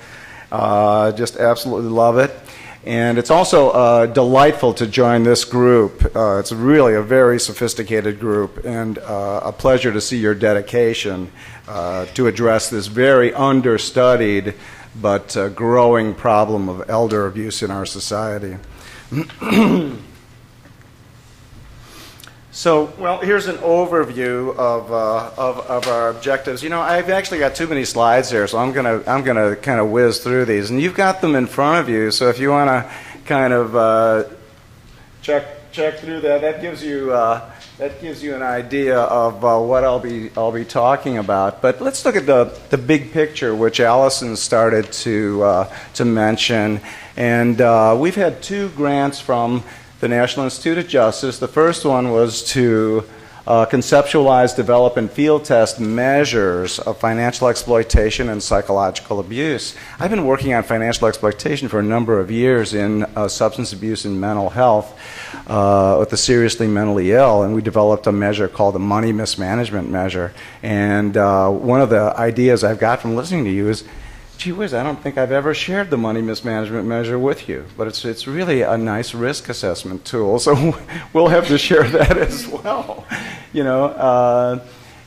Just absolutely love it. And it's also delightful to join this group. It's really a very sophisticated group, and a pleasure to see your dedication to address this very understudied but growing problem of elder abuse in our society. So, well, here's an overview of our objectives. I've actually got too many slides here, so I'm gonna kind of whiz through these, and you've got them in front of you. So if you want to kind of check through that gives you an idea of what I'll be talking about. But let's look at the big picture, which Allison started to mention, and we've had 2 grants from the National Institute of Justice. The first one was to conceptualize, develop, and field test measures of financial exploitation and psychological abuse. I've been working on financial exploitation for a number of years in substance abuse and mental health with the seriously mentally ill, and we developed a measure called the money mismanagement measure. And one of the ideas I've got from listening to you is, gee whiz, I don't think I've ever shared the money mismanagement measure with you, but it's really a nice risk assessment tool, so we'll have to share that as well.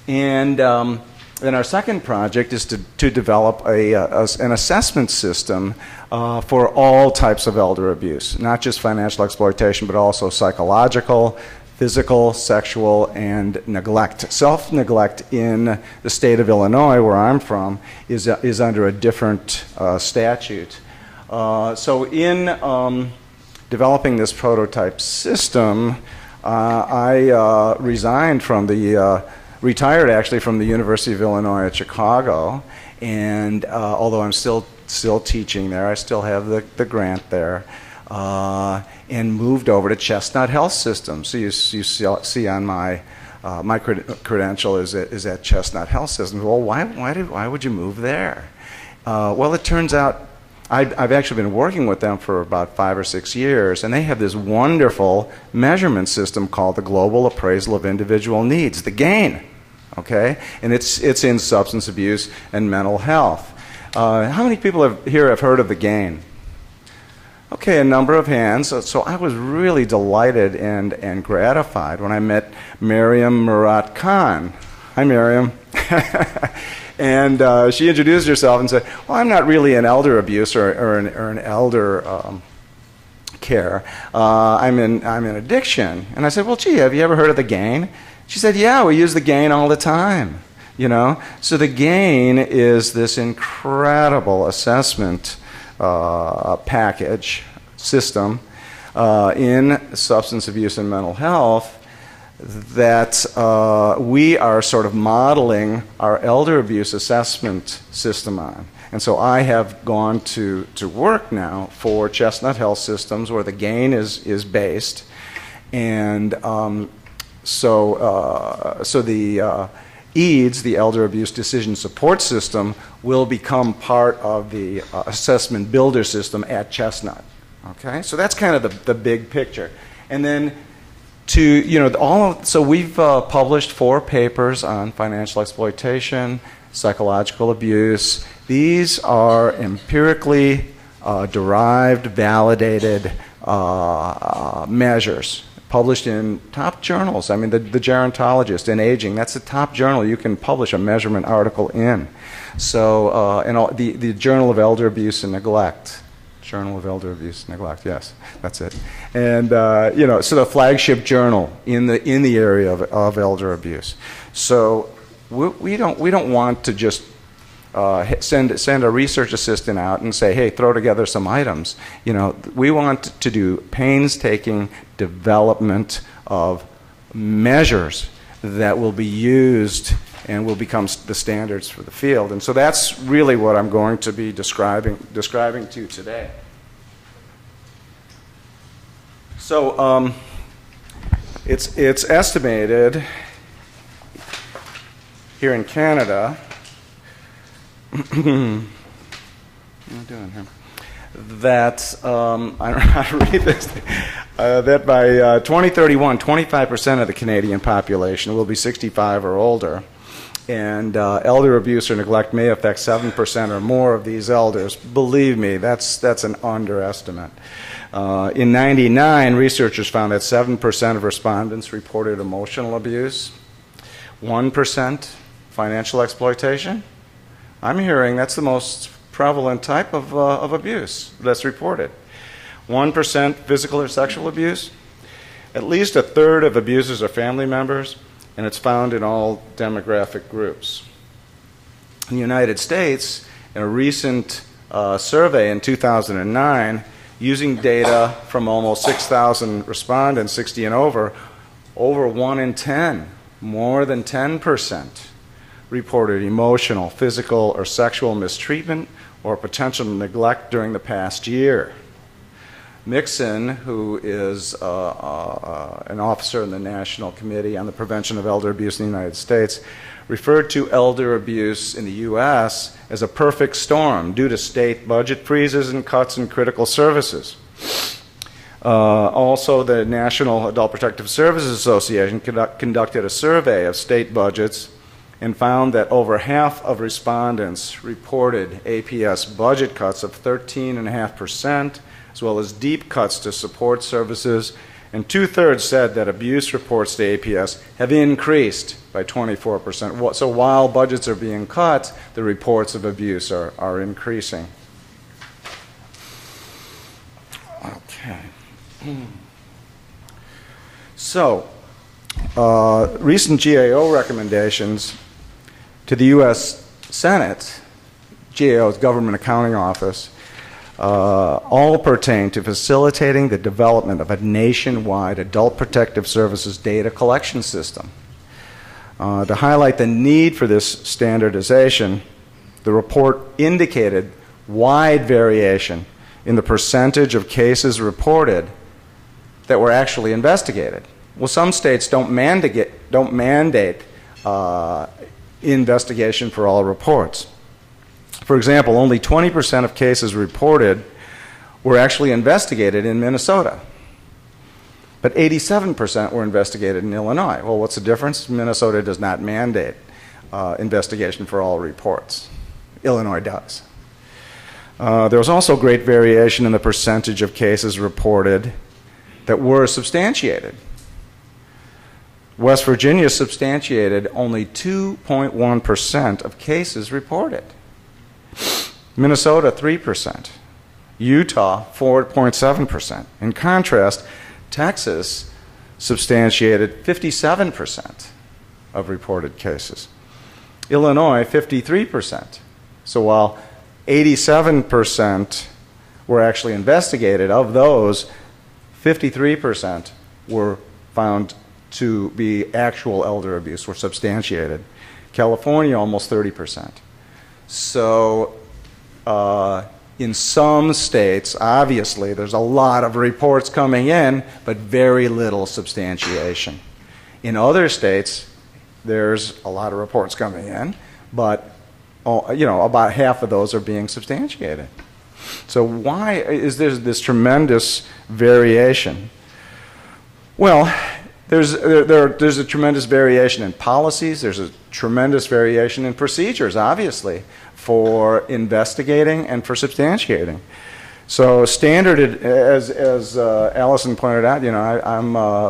And then our second project is to develop an assessment system for all types of elder abuse, not just financial exploitation, but also psychological, physical, sexual, and neglect. Self-neglect in the state of Illinois, where I'm from, is under a different statute. So in developing this prototype system, I retired actually from the University of Illinois at Chicago, and although I'm still teaching there, I still have the grant there. And moved over to Chestnut Health System. So you see on my credential is at Chestnut Health System. Well, why would you move there? Well, it turns out I've actually been working with them for about 5 or 6 years, and they have this wonderful measurement system called the Global Appraisal of Individual Needs, the GAIN. Okay, and it's in substance abuse and mental health. How many people here have heard of the GAIN? Okay, a number of hands. So I was really delighted and gratified when I met Miriam Murat Khan. Hi, Miriam. And she introduced herself and said, well, I'm not really an elder abuse or an elder care. I'm in addiction. And I said, well, gee, have you ever heard of the GAIN? She said, yeah, we use the GAIN all the time. You know, so the GAIN is this incredible assessment package system in substance abuse and mental health that we are sort of modeling our elder abuse assessment system on. And so I have gone to work now for Chestnut Health Systems where the GAIN is based. And so the EADS, the Elder Abuse Decision Support System, will become part of the assessment builder system at Chestnut. Okay, so that's kind of the big picture. And then so we've published 4 papers on financial exploitation, psychological abuse. These are empirically derived, validated measures published in top journals. I mean, the Gerontologist in Aging, that's the top journal you can publish a measurement article in. So, and the Journal of Elder Abuse and Neglect. Journal of Elder Abuse and Neglect, yes, that's it. And, so the flagship journal in the area of elder abuse. So we don't want to just send a research assistant out and say, hey, throw together some items. We want to do painstaking development of measures that will be used and will become the standards for the field. And so that's really what I'm going to be describing to you today. So it's estimated here in Canada what am I doing here? That I don't know how to read this. That by 2031, 25% of the Canadian population will be 65 or older, and elder abuse or neglect may affect 7% or more of these elders. Believe me, that's an underestimate. In '99, researchers found that 7% of respondents reported emotional abuse, 1% financial exploitation. I'm hearing that's the most prevalent type of abuse that's reported. 1% physical or sexual abuse. At least 1/3 of abusers are family members, and it's found in all demographic groups. In the United States, in a recent survey in 2009, using data from almost 6,000 respondents, 60 and over 1 in 10, more than 10%, reported emotional, physical, or sexual mistreatment or potential neglect during the past year. Mixon, who is an officer in the National Committee on the Prevention of Elder Abuse in the United States, referred to elder abuse in the U.S. as a perfect storm due to state budget freezes and cuts in critical services. Also, the National Adult Protective Services Association conducted a survey of state budgets and found that over half of respondents reported APS budget cuts of 13.5%, as well as deep cuts to support services, and 2/3 said that abuse reports to APS have increased by 24%. So while budgets are being cut, the reports of abuse are increasing. Okay. So, recent GAO recommendations to the U.S. Senate, GAO's Government Accounting Office, all pertain to facilitating the development of a nationwide adult protective services data collection system. To highlight the need for this standardization, the report indicated wide variation in the percentage of cases reported that were actually investigated. Well, some states don't mandate investigation for all reports. For example, only 20% of cases reported were actually investigated in Minnesota, but 87% were investigated in Illinois. Well, what's the difference? Minnesota does not mandate investigation for all reports. Illinois does. There was also great variation in the percentage of cases reported that were substantiated. West Virginia substantiated only 2.1% of cases reported. Minnesota, 3%. Utah, 4.7%. In contrast, Texas substantiated 57% of reported cases. Illinois, 53%. So while 87% were actually investigated, of those, 53% were found to be actual elder abuse, were substantiated. California, almost 30%. So in some states, obviously, there's a lot of reports coming in, but very little substantiation. In other states, there's a lot of reports coming in, but about half of those are being substantiated. So why is there this tremendous variation? Well, there's a tremendous variation in policies. There's a tremendous variation in procedures, obviously, for investigating and for substantiating. So standard, as Allison pointed out,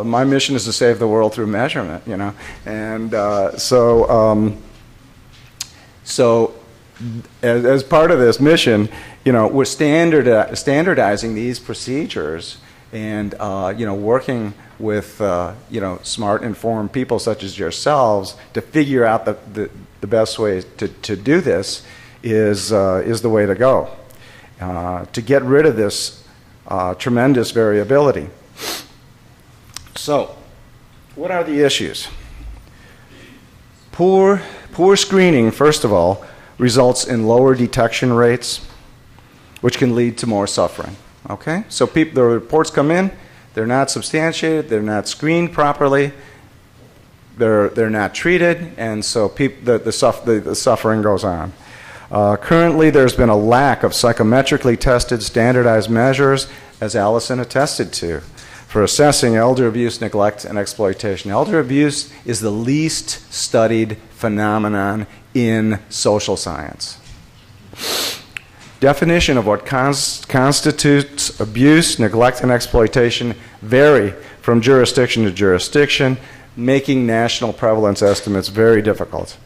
my mission is to save the world through measurement, and so as part of this mission, we're standardizing these procedures and working with smart, informed people such as yourselves to figure out the best way to do this is the way to go. To get rid of this tremendous variability. So, what are the issues? Poor screening, first of all, results in lower detection rates, which can lead to more suffering. Okay? So the reports come in, they're not substantiated, they're not screened properly, they're not treated, and so the suffering goes on. Currently, there's been a lack of psychometrically tested standardized measures, as Allison attested to, for assessing elder abuse, neglect, and exploitation. Elder abuse is the least studied phenomenon in social science. Definition of what constitutes abuse, neglect, and exploitation vary from jurisdiction to jurisdiction, making national prevalence estimates very difficult.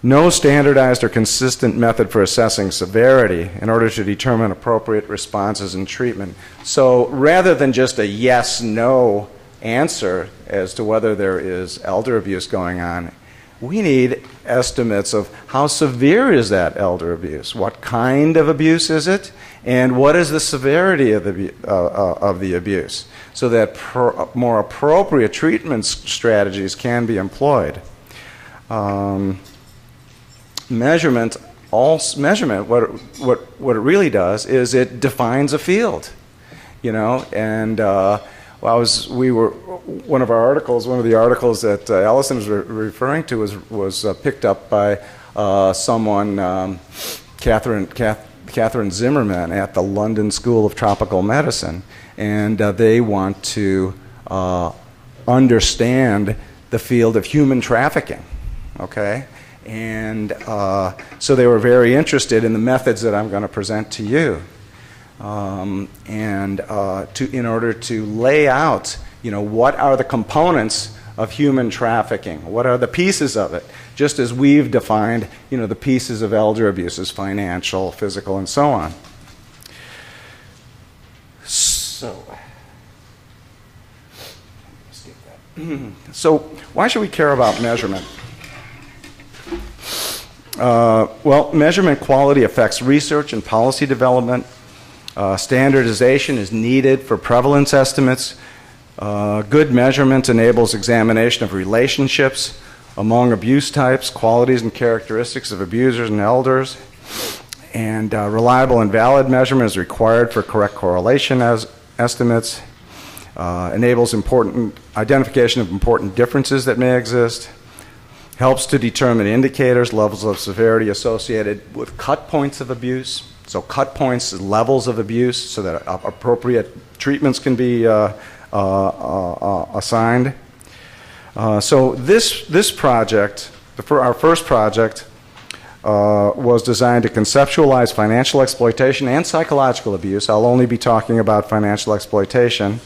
No standardized or consistent method for assessing severity in order to determine appropriate responses and treatment. So rather than just a yes-no answer as to whether there is elder abuse going on, we need estimates of how severe is that elder abuse, what kind of abuse is it, and what is the severity of the abuse, so that more appropriate treatment strategies can be employed. Measurement, what it really does is it defines a field, and one of the articles that Allison was referring to was picked up by someone, Catherine Zimmerman at the London School of Tropical Medicine, and they want to understand the field of human trafficking, okay? And so they were very interested in the methods that I'm going to present to you, in order to lay out, what are the components of human trafficking? What are the pieces of it? Just as we've defined, the pieces of elder abuse as financial, physical, and so on. So, skip that. So, why should we care about measurement? Well, measurement quality affects research and policy development. Standardization is needed for prevalence estimates. Good measurement enables examination of relationships among abuse types, qualities and characteristics of abusers and elders. And reliable and valid measurement is required for correct correlation estimates. Enables important identification of important differences that may exist. helps to determine indicators, levels of severity associated with cut points of abuse. So cut points, levels of abuse, so that appropriate treatments can be assigned. So this project, our first project, was designed to conceptualize financial exploitation and psychological abuse. I'll only be talking about financial exploitation.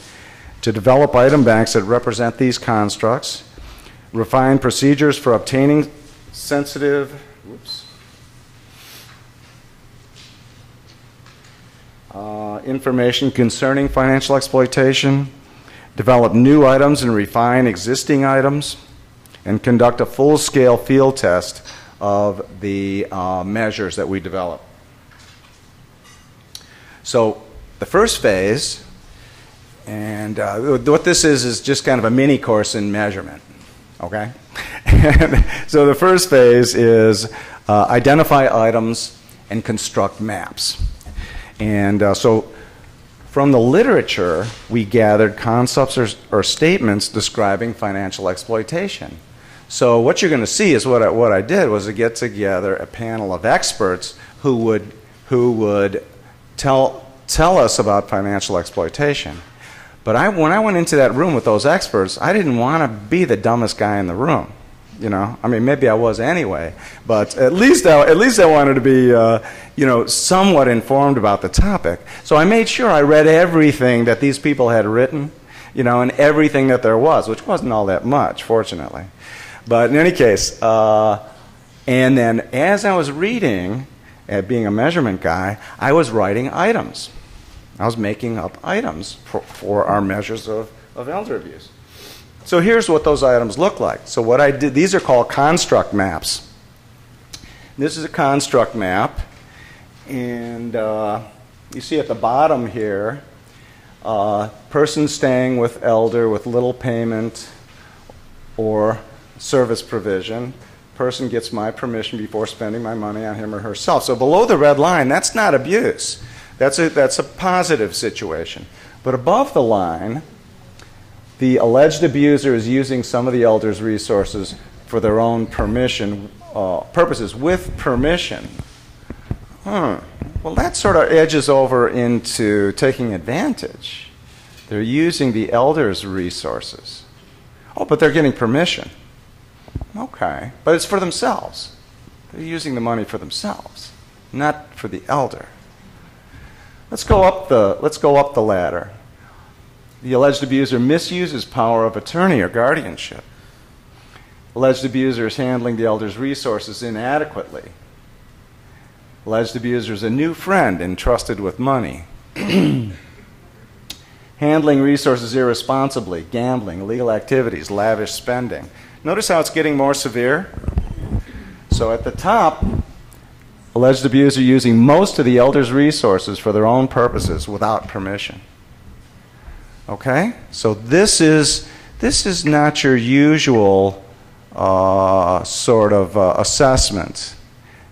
To develop item banks that represent these constructs, refine procedures for obtaining sensitive information concerning financial exploitation, develop new items and refine existing items, and conduct a full-scale field test of the measures that we develop. So the first phase, and what this is just kind of a mini course in measurement, okay? So the first phase is identify items and construct maps. And so from the literature, we gathered concepts or statements describing financial exploitation. So what you're going to see is what I did was to get together a panel of experts who would tell us about financial exploitation. But when I went into that room with those experts, I didn't want to be the dumbest guy in the room. You know, I mean, maybe I was anyway, but at least I wanted to be, somewhat informed about the topic. So I made sure I read everything that these people had written, and everything that there was, which wasn't all that much, fortunately. But in any case, and then as I was reading, being a measurement guy, I was writing items. I was making up items for our measures of elder abuse. So here's what those items look like. So what I did, these are called construct maps. This is a construct map, and you see at the bottom here, person staying with elder with little payment or service provision. Person gets my permission before spending my money on him or herself. So below the red line, that's not abuse. That's a positive situation. But above the line, the alleged abuser is using some of the elder's resources for their own purposes with permission. Well, that sort of edges over into taking advantage. They're using the elder's resources. Oh, but they're getting permission. Okay, but it's for themselves. They're using the money for themselves, not for the elder. Let's go up the ladder. The alleged abuser misuses power of attorney or guardianship. Alleged abuser is handling the elder's resources inadequately. Alleged abuser is a new friend entrusted with money. Handling resources irresponsibly, gambling, illegal activities, lavish spending. Notice how it's getting more severe? So at the top, alleged abuser using most of the elder's resources for their own purposes without permission. Okay? So this is not your usual sort of assessment.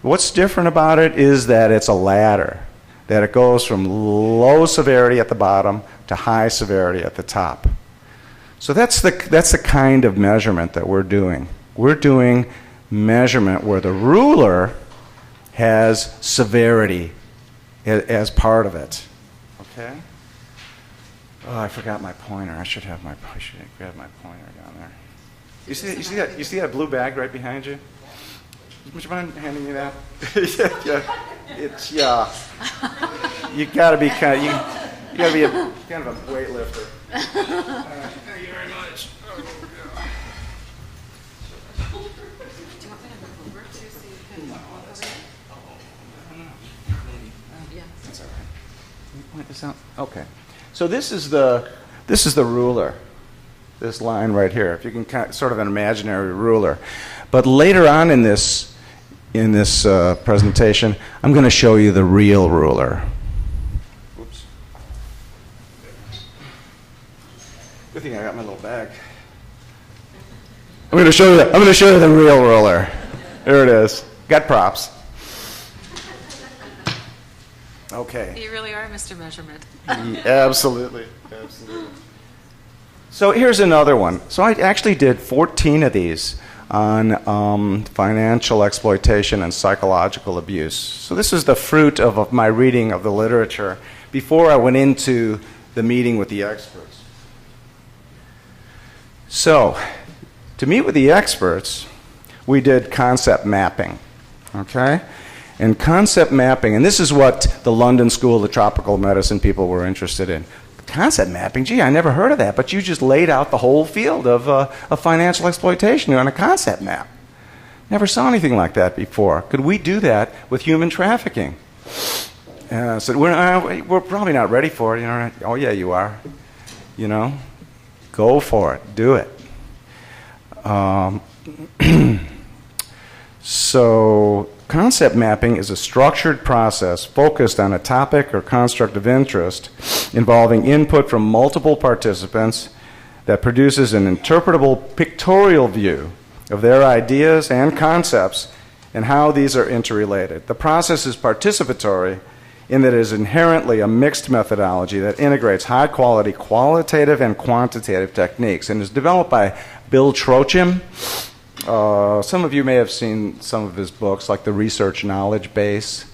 What's different about it is that it's a ladder, that it goes from low severity at the bottom to high severity at the top. So that's the kind of measurement that we're doing. We're doing measurement where the ruler has severity as part of it. Okay? Oh, I forgot my pointer. I should grab my pointer down there. You see that blue bag right behind you? Would you mind handing me that? Yeah. You got to be kind of a weightlifter. Thank you very much. That's all right. Can you point this out? Okay. So this is the ruler, this line right here. If you can sort of an imaginary ruler. But later on in this presentation, I'm going to show you the real ruler. Oops. Good thing I got my little bag. I'm going to show you the real ruler. There it is. Got props. Okay. You really are Mr. Measurement. Absolutely. So here's another one. So I actually did 14 of these on financial exploitation and psychological abuse. So this is the fruit of my reading of the literature before I went into the meeting with the experts. So, to meet with the experts, we did concept mapping, okay? And concept mapping, and this is what the London School of Tropical Medicine people were interested in. Concept mapping, gee, I never heard of that, but you just laid out the whole field of financial exploitation on a concept map. Never saw anything like that before. Could we do that with human trafficking? So we're probably not ready for it. You know, oh yeah, you are. You know, go for it, do it. So concept mapping is a structured process focused on a topic or construct of interest involving input from multiple participants that produces an interpretable pictorial view of their ideas and concepts and how these are interrelated. The process is participatory in that it is inherently a mixed methodology that integrates high-quality qualitative and quantitative techniques and is developed by Bill Trochim. Some of you may have seen some of his books, like the Research Knowledge Base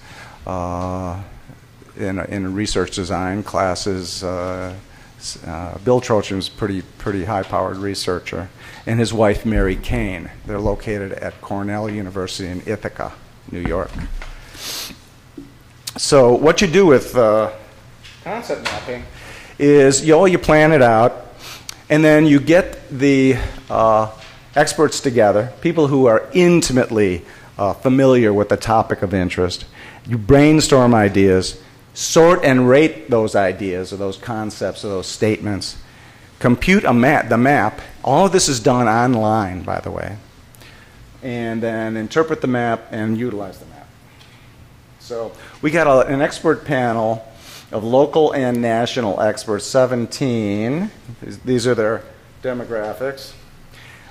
in research design classes. Bill Trochim's pretty high-powered researcher, and his wife Mary Kane. They're located at Cornell University in Ithaca, New York. So what you do with concept mapping is you plan it out, and then you get the experts together, people who are intimately familiar with the topic of interest. You brainstorm ideas, sort and rate those ideas or those concepts or those statements, compute the map. All of this is done online, by the way, and then interpret the map and utilize the map. So we got an expert panel of local and national experts, 17. These are their demographics.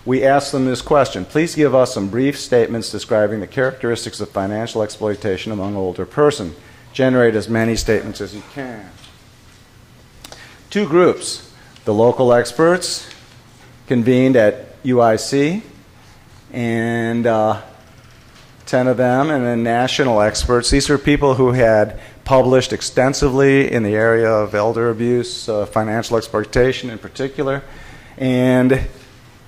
We asked them this question: please give us some brief statements describing the characteristics of financial exploitation among older persons. Generate as many statements as you can. Two groups. The local experts convened at UIC, and 10 of them, and then national experts. These were people who had published extensively in the area of elder abuse, financial exploitation in particular, and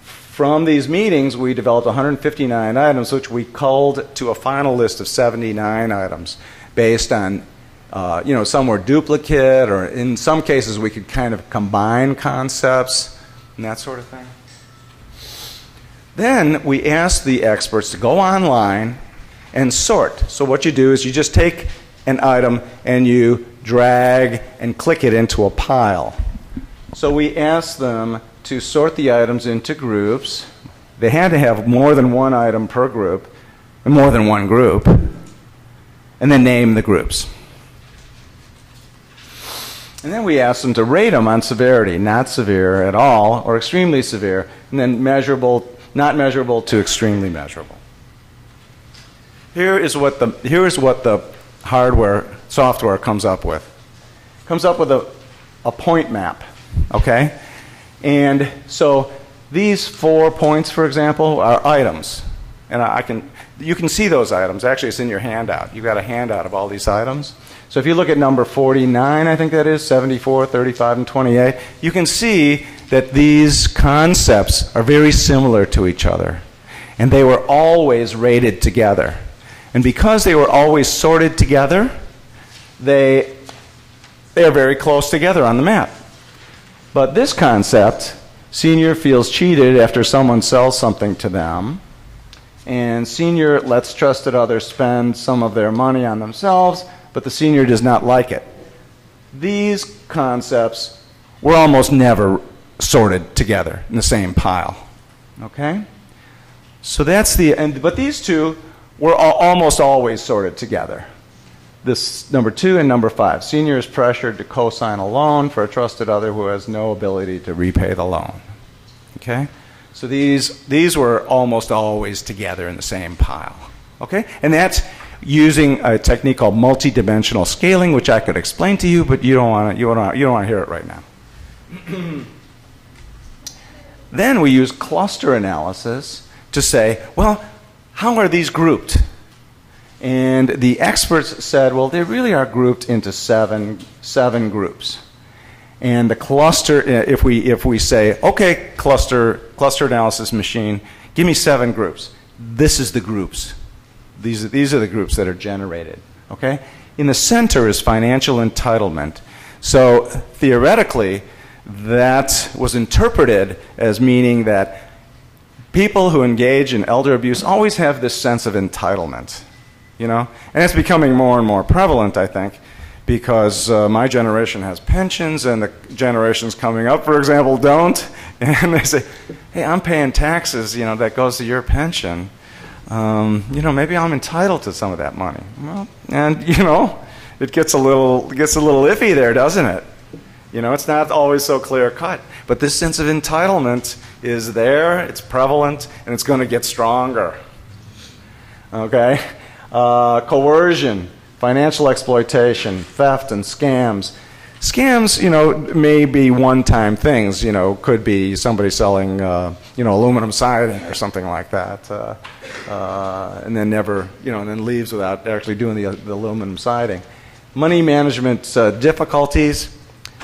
from these meetings, we developed 159 items, which we culled to a final list of 79 items based on, some were duplicate, or in some cases we could kind of combine concepts and that sort of thing. Then we asked the experts to go online and sort. So what you do is you just take an item and you drag and click it into a pile. So we asked them to sort the items into groups. They had to have more than one item per group, and more than one group, and then name the groups. And then we asked them to rate them on severity, not severe at all, or extremely severe, and then measurable, not measurable to extremely measurable. Here is what the software comes up with. It comes up with a point map, okay? And so these 4 points, for example, are items. And you can see those items. Actually, it's in your handout. You've got a handout of all these items. So if you look at number 49, I think that is, 74, 35, and 28, you can see that these concepts are very similar to each other. And they were always rated together. And because they were always sorted together, they are very close together on the map. But this concept, senior feels cheated after someone sells something to them, and senior lets trusted others spend some of their money on themselves, but the senior does not like it. These concepts were almost never sorted together in the same pile. Okay? So that's but these two were almost always sorted together. This number 2 and number 5. Senior is pressured to co-sign a loan for a trusted other who has no ability to repay the loan. Okay? So these were almost always together in the same pile. Okay? And that's using a technique called multidimensional scaling, which I could explain to you, but you don't want to hear it right now. Then we use cluster analysis to say, well, how are these grouped? And the experts said, well, they really are grouped into seven groups. And the cluster, if we say, okay, cluster analysis machine, give me 7 groups. This is the groups. These are the groups that are generated. Okay? In the center is financial entitlement. So theoretically, that was interpreted as meaning that people who engage in elder abuse always have this sense of entitlement. You know? And it's becoming more and more prevalent, I think, because my generation has pensions and the generations coming up, for example, don't. And they say, hey, I'm paying taxes, you know, that goes to your pension. You know, maybe I'm entitled to some of that money. Well, and, you know, it gets a little iffy there, doesn't it? You know, it's not always so clear cut. But this sense of entitlement is there, it's prevalent, and it's going to get stronger. Okay? Coercion, financial exploitation, theft, and scams. Scams, you know, may be one-time things. You know, could be somebody selling, you know, aluminum siding or something like that, and then never, you know, and then leaves without actually doing the aluminum siding. Money management difficulties.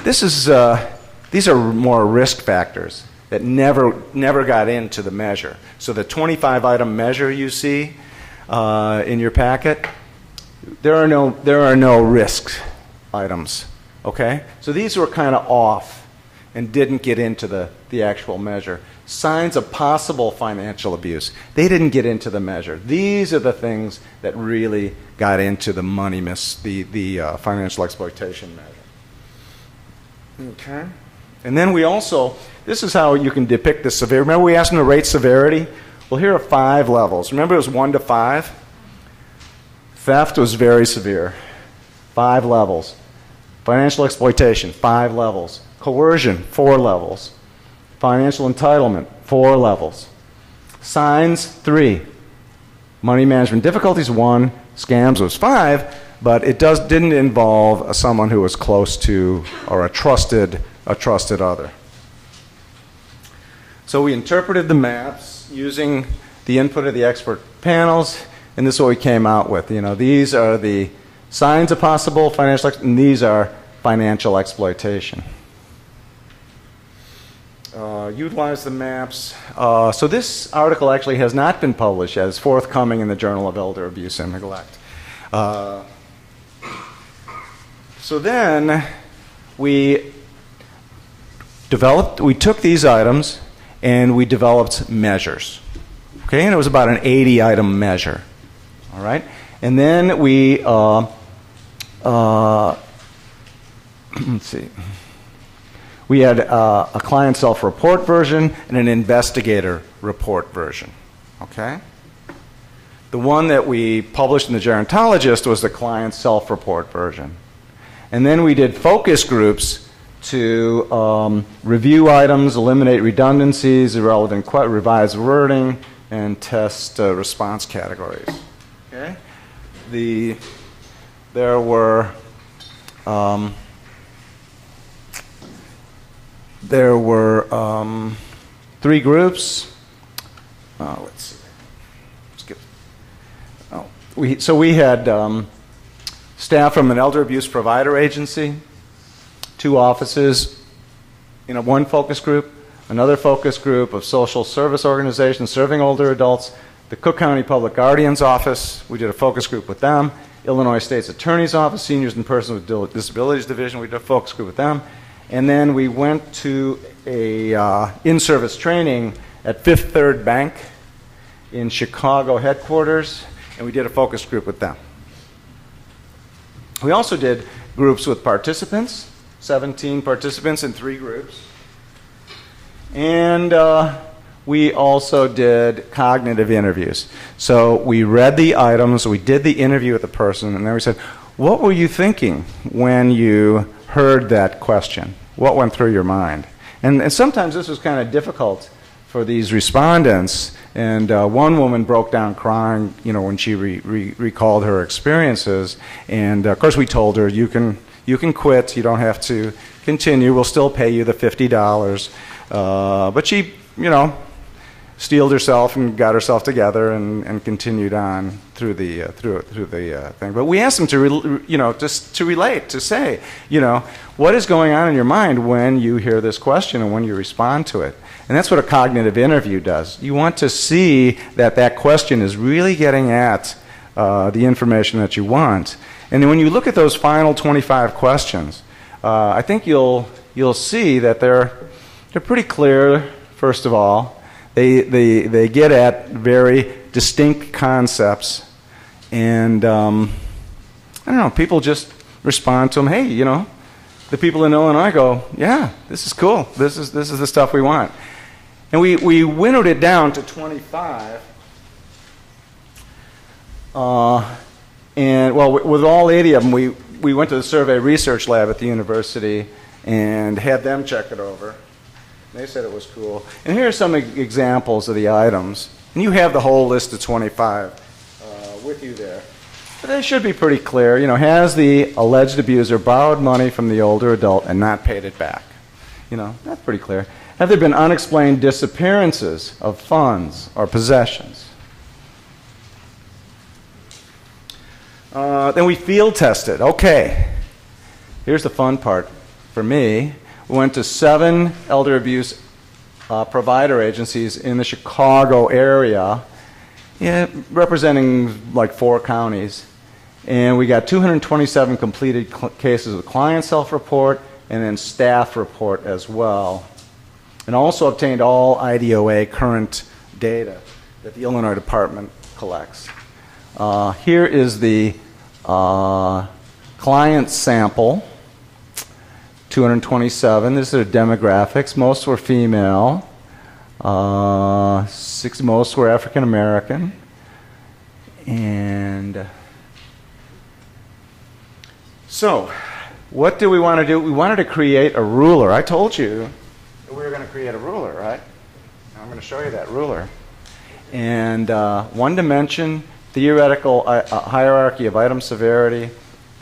These are more risk factors that never got into the measure. So the 25-item measure you see in your packet, there are no risk items. Okay? So these were kind of off and didn't get into the actual measure. Signs of possible financial abuse, they didn't get into the measure. These are the things that really got into the the financial exploitation measure. Okay? And then we also, this is how you can depict the severity. Remember we asked them to rate severity? Well, here are 5 levels. Remember it was 1 to 5? Theft was very severe. 5 levels. Financial exploitation, 5 levels. Coercion, 4 levels. Financial entitlement, 4 levels. Signs, 3. Money management difficulties, 1. Scams was 5, but it didn't involve someone who was close to or a trusted other. So we interpreted the maps using the input of the expert panels, and this is what we came out with. You know, these are the signs of possible financial, and these are financial exploitation. Utilize the maps. So this article actually has not been published yet. It's forthcoming in the Journal of Elder Abuse and Neglect. So then we took these items and we developed measures. Okay, and it was about an 80-item measure. All right, and then we let's see. We had a client self-report version and an investigator report version. Okay? The one that we published in the Gerontologist was the client self-report version. And then we did focus groups to review items, eliminate redundancies, irrelevant revise wording, and test response categories. Okay? There were 3 groups. Let's see. Skip. So we had staff from an elder abuse provider agency, 2 offices, one focus group, another focus group of social service organizations serving older adults, the Cook County Public Guardian's Office, we did a focus group with them, Illinois State's Attorney's Office, Seniors and Persons with Disabilities Division, we did a focus group with them. And then we went to a in-service training at Fifth Third Bank in Chicago headquarters, and we did a focus group with them. We also did groups with participants, 17 participants in 3 groups. And we also did cognitive interviews. So we read the items, we did the interview with the person, and then we said, what were you thinking when you heard that question? What went through your mind? And sometimes this was kind of difficult for these respondents. And one woman broke down crying, when she recalled her experiences. And of course, we told her, you can quit. You don't have to continue. We'll still pay you the $50. But she, steeled herself and got herself together and continued on through the thing. But we asked them to just to relate, to say, what is going on in your mind when you hear this question and when you respond to it. And that's what a cognitive interview does. You want to see that question is really getting at the information that you want. And then when you look at those final 25 questions, I think you'll see that they're pretty clear. First of all, they get at very distinct concepts, and I don't know. People just respond to them. Hey, the people in Illinois go, yeah, this is cool. This is the stuff we want. And we winnowed it down to 25. And with all 80 of them, we went to the survey research lab at the university and had them check it over. They said it was cool. And here are some examples of the items. And you have the whole list of 25 with you there. But they should be pretty clear. Has the alleged abuser borrowed money from the older adult and not paid it back? That's pretty clear. Have there been unexplained disappearances of funds or possessions? Then we field tested. Okay, here's the fun part for me. We went to 7 elder abuse provider agencies in the Chicago area, representing like 4 counties. And we got 227 completed cases with client self-report and then staff report as well. And also obtained all IDOA current data that the Illinois Department collects. Here is the client sample. 227. These are demographics. Most were female. Most were African American. And so, what do we want to do? We wanted to create a ruler. I told you that we were going to create a ruler, right? I'm going to show you that ruler. And one dimension, theoretical hierarchy of item severity,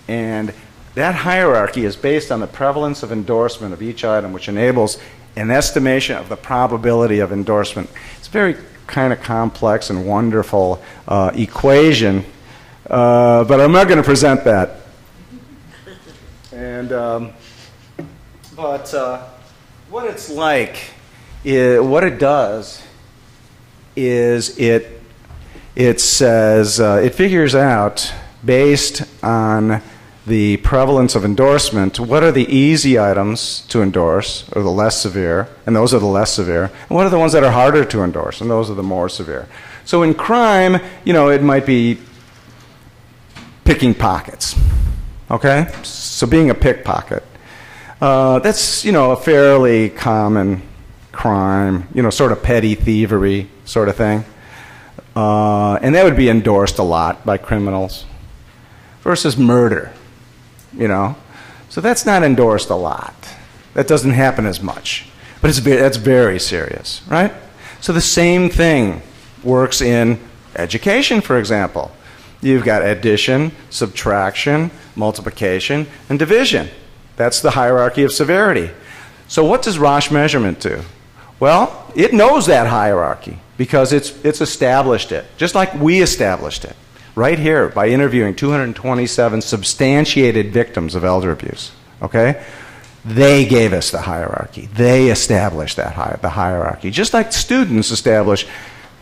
and that hierarchy is based on the prevalence of endorsement of each item, which enables an estimation of the probability of endorsement. It's a very kind of complex and wonderful equation, but I'm not going to present that. And but what it's like, what it does is it says it figures out based on the prevalence of endorsement, what are the easy items to endorse, or the less severe, and those are the less severe, and what are the ones that are harder to endorse, and those are the more severe. So in crime, it might be picking pockets, okay? So being a pickpocket, that's, a fairly common crime, sort of petty thievery sort of thing. And that would be endorsed a lot by criminals versus murder. So that's not endorsed a lot. That doesn't happen as much. But that's very serious, right? So the same thing works in education, for example. You've got addition, subtraction, multiplication, and division. That's the hierarchy of severity. So what does Roche measurement do? Well, it knows that hierarchy because it's established it, just like we established it. Right here, by interviewing 227 substantiated victims of elder abuse, okay? They gave us the hierarchy. They established the hierarchy. Just like students establish,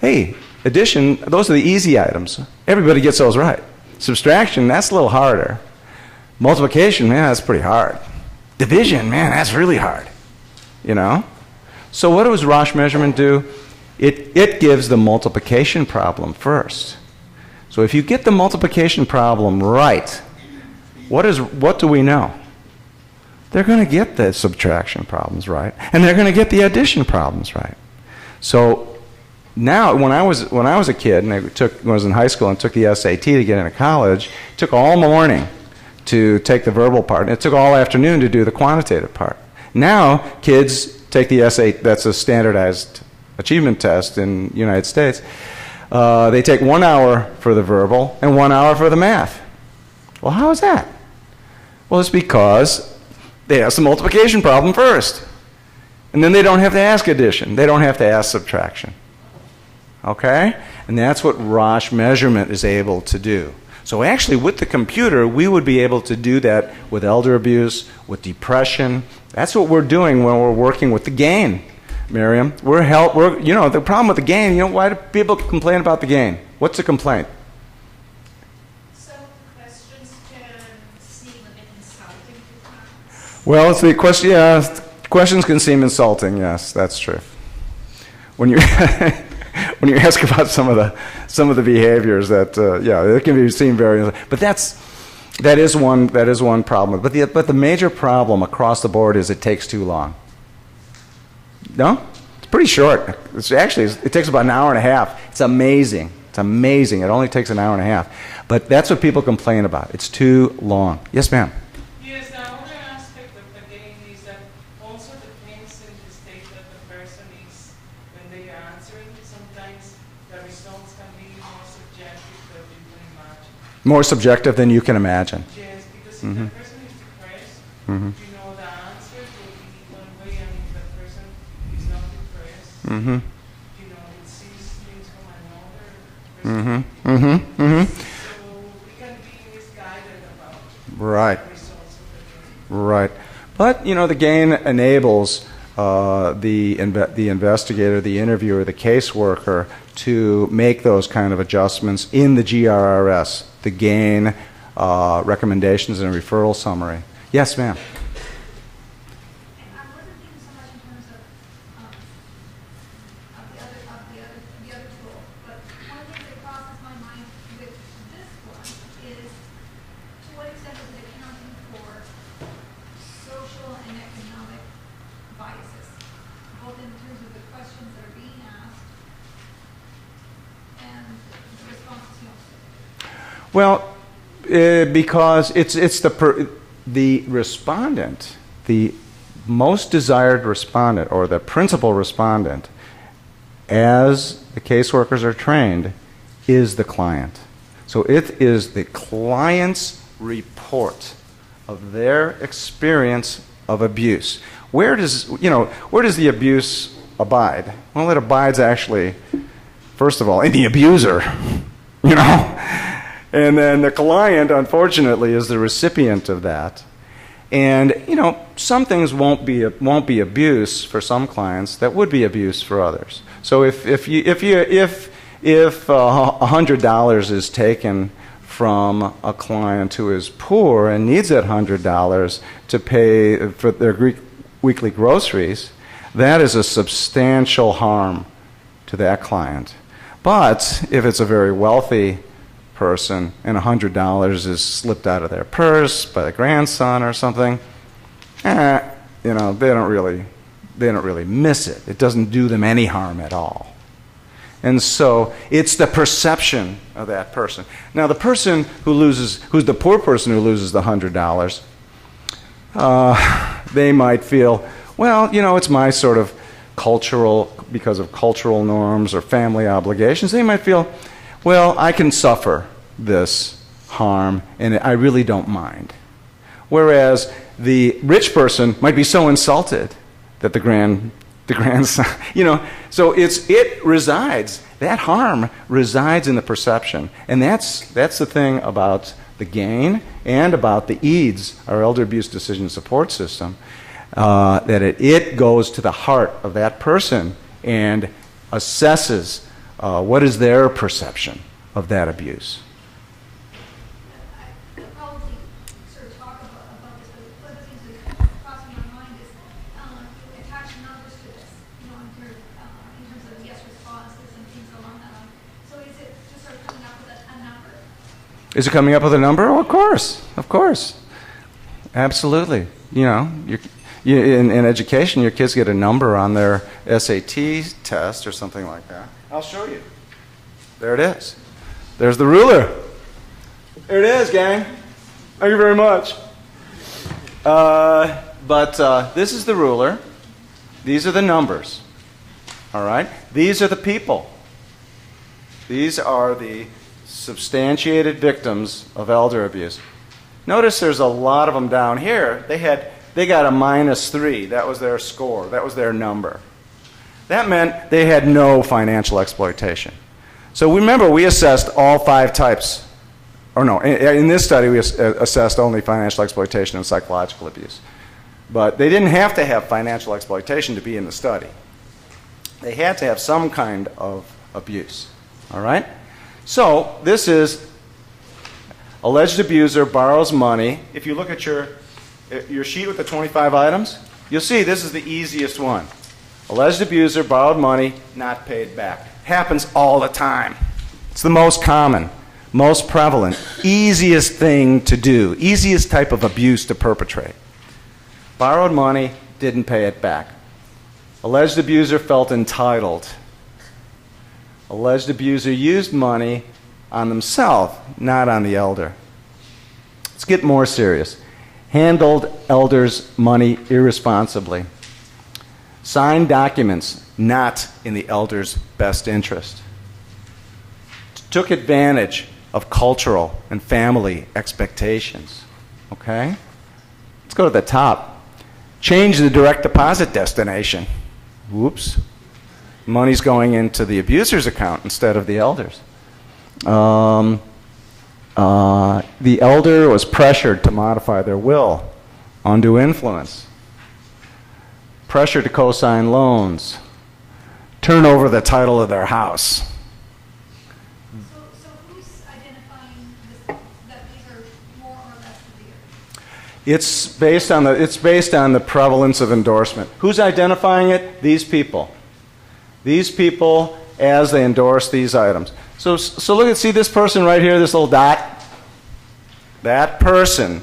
hey, addition, those are the easy items. Everybody gets those right. Subtraction, that's a little harder. Multiplication, man, that's pretty hard. Division, man, that's really hard. So what does Roche measurement do? It gives the multiplication problem first. So if you get the multiplication problem right, what do we know? They're going to get the subtraction problems right, and they're going to get the addition problems right. So now, when I was a kid and I was in high school and took the SAT to get into college, it took all morning to take the verbal part, and it took all afternoon to do the quantitative part. Now kids take the SAT. That's a standardized achievement test in the United States. They take 1 hour for the verbal and 1 hour for the math. Well, how is that? Well, it's because they ask the multiplication problem first. And then they don't have to ask addition. They don't have to ask subtraction. okay? And that's what Roche measurement is able to do. So actually, with the computer, we would be able to do that with elder abuse, with depression. That's what we're doing when we're working with the gain, Miriam. You know, the problem with the gain, you know, why do people complain about the gain? What's the complaint? Some questions can seem a bit insulting to clients. Well, it's the question, yeah, questions can seem insulting, yes, that's true. When you when you ask about some of the behaviors that it can seem very, but that is one problem. But the major problem across the board is it takes too long. No, it's pretty short. It takes about an hour and a half. It's amazing. It's amazing. It only takes an hour and a half. But that's what people complain about. It's too long. Yes, ma'am. Yes, the other aspect of the game is that also depends on the state that the person is when they are answering. Sometimes the results can be more subjective than you can imagine. More subjective than you can imagine. Yes, because if the person is depressed, you know the answer will be one way, and if the person is not depressed, you know, it sees things from another perspective. So we can be misguided about Right. the results of the game. Right. But, you know, the gain enables the investigator, the interviewer, the caseworker to make those kind of adjustments in the GRRS, the gain recommendations and referral summary. Yes, ma'am. And I wasn't thinking so much in terms of the other tool, but one thing that crosses my mind with this one is to what extent is it accounting for social and economic biases, both in terms of the questions that are being asked and the responses you know. Well, because it's the respondent, the most desired respondent, or the principal respondent, as the caseworkers are trained, is the client. So it is the client's report of their experience of abuse. Where does the abuse abide? Well, it abides actually, first of all, in the abuser, you know. And then the client, unfortunately, is the recipient of that. And, you know, some things won't be abuse for some clients that would be abuse for others. So if $100 is taken from a client who is poor and needs that $100 to pay for their weekly groceries, that is a substantial harm to that client. But if it's a very wealthy person and $100 is slipped out of their purse by the grandson or something, you know, they don't really miss it. It doesn't do them any harm at all. And so it's the perception of that person. Now, the person who's the poor person who loses the $100, they might feel, well, you know, it's my sort of because of cultural norms or family obligations, they might feel, well, I can suffer this harm and I really don't mind. Whereas the rich person might be so insulted that the grandson, you know, so that harm resides in the perception. And that's the thing about the gain and about the EADS, our Elder Abuse Decision Support System, that it goes to the heart of that person and assesses what is their perception of that abuse. I probably sort of talk about this, but one of the things that crossing my mind is attach numbers to this, you know, in terms of yes responses and things along that line. So is it just sort of coming up with a number? Is it coming up with a number? Oh, of course. Absolutely. You know, in education, your kids get a number on their SAT test or something like that. I'll show you. There it is. There's the ruler. There it is, gang. Thank you very much. But this is the ruler. These are the numbers. All right? These are the people. These are the substantiated victims of elder abuse. Notice there's a lot of them down here. They got a -3. That was their score. That was their number. That meant they had no financial exploitation. So remember, we assessed all 5 types. Or no, in this study, we assessed only financial exploitation and psychological abuse. But they didn't have to have financial exploitation to be in the study. They had to have some kind of abuse. All right? So this is alleged abuser borrows money. If you look at your sheet with the 25 items, you'll see this is the easiest one. Alleged abuser borrowed money, not paid back. Happens all the time. It's the most common, most prevalent, easiest thing to do, easiest type of abuse to perpetrate. Borrowed money, didn't pay it back. Alleged abuser felt entitled. Alleged abuser used money on themselves, not on the elder. Let's get more serious. Handled elder's money irresponsibly. Signed documents not in the elder's best interest. Took advantage of cultural and family expectations. Okay? Let's go to the top. Change the direct deposit destination. Whoops. Money's going into the abuser's account instead of the elder's. The elder was pressured to modify their will. Undue influence. Pressure to co-sign loans. Turn over the title of their house. So who's identifying that these are more or less severe? It's based on the prevalence of endorsement. Who's identifying it? These people. These people as they endorse these items. So look at, see this person right here, this little dot? That person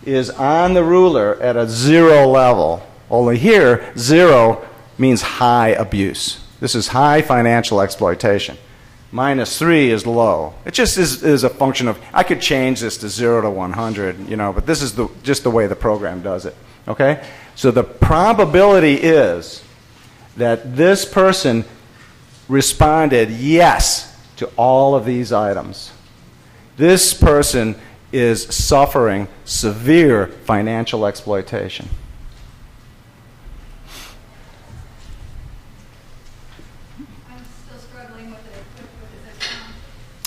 is on the ruler at a 0 level. Only here, 0 means high abuse. This is high financial exploitation. -3 is low. It just is a function of, I could change this to 0 to 100, but this is just the way the program does it. Okay? So the probability is that this person responded yes to all of these items. This person is suffering severe financial exploitation.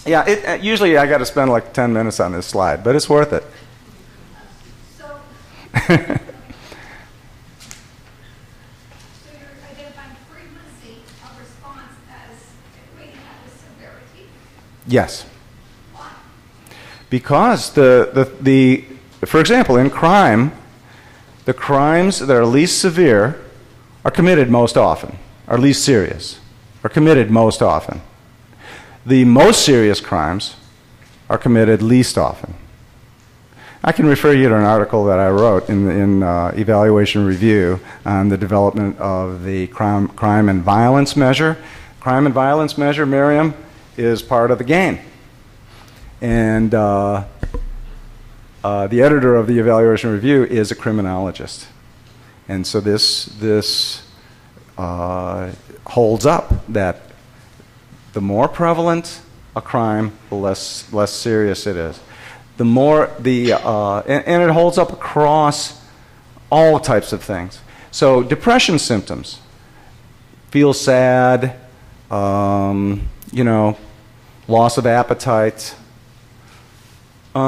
Yeah, usually I got to spend like 10 minutes on this slide, but it's worth it. So you're identifying frequency of response as equating that with severity? Yes. Why? Because for example, in crime, the crimes that are least severe are committed most often, are least serious, are committed most often. The most serious crimes are committed least often. I can refer you to an article that I wrote in Evaluation Review on the development of the crime and violence measure. Crime and violence measure, Miriam, is part of the game. And the editor of the Evaluation Review is a criminologist. And so this holds up that the more prevalent a crime, the less serious it is. The more and it holds up across all types of things. So depression symptoms, feel sad, loss of appetite. So using that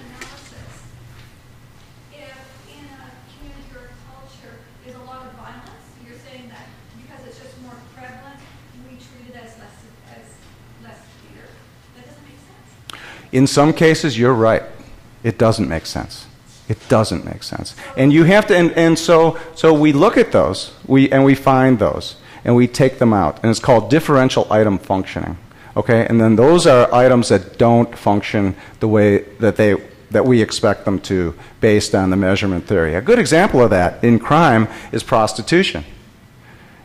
analysis, if in a community or a culture there's a lot of violence, you're saying that because it's just more prevalent, we treat it as less severe. That doesn't make sense. In some cases, you're right. It doesn't make sense. It doesn't make sense. And you have to, and so we look at those, and we find those, and we take them out. And it's called differential item functioning. Okay? And then those are items that don't function the way that we expect them to based on the measurement theory. A good example of that in crime is prostitution.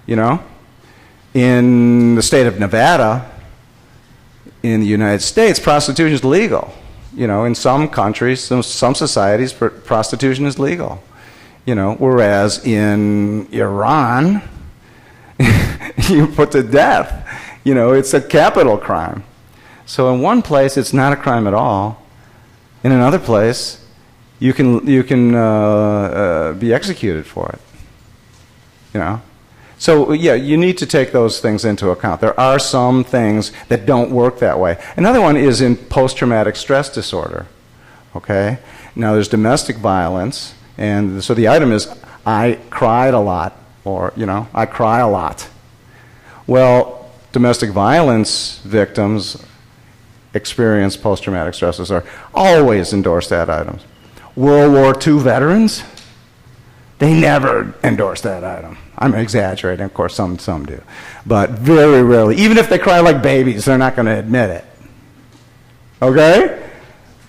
In the state of Nevada, in the United States, prostitution is legal. In some countries, some societies, prostitution is legal. Whereas in Iran, you put to death. It's a capital crime. So in one place, it's not a crime at all. In another place, you can be executed for it. So, yeah, you need to take those things into account. There are some things that don't work that way. Another one is in post-traumatic stress disorder, okay? Now, there's domestic violence, and so the item is, I cried a lot, or, you know, I cry a lot. Well, domestic violence victims experience post-traumatic stress disorder. Always endorse that item. World War II veterans, they never endorse that item. I'm exaggerating, of course, some do. But very rarely, even if they cry like babies, they're not going to admit it. Okay?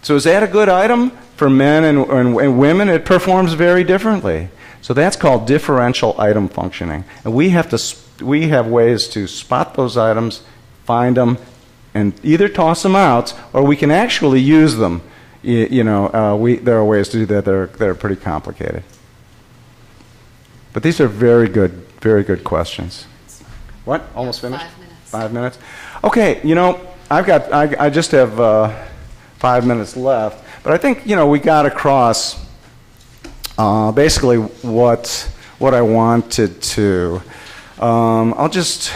So is that a good item? For men and women, it performs very differently. So that's called differential item functioning. And we have ways to spot those items, find them, and either toss them out, or we can actually use them. There are ways to do that that are pretty complicated. But these are very good questions. What? Almost finished? 5 minutes. 5 minutes? Okay, you know, I just have 5 minutes left, but I think, you know, we got across basically what I wanted to. I'll just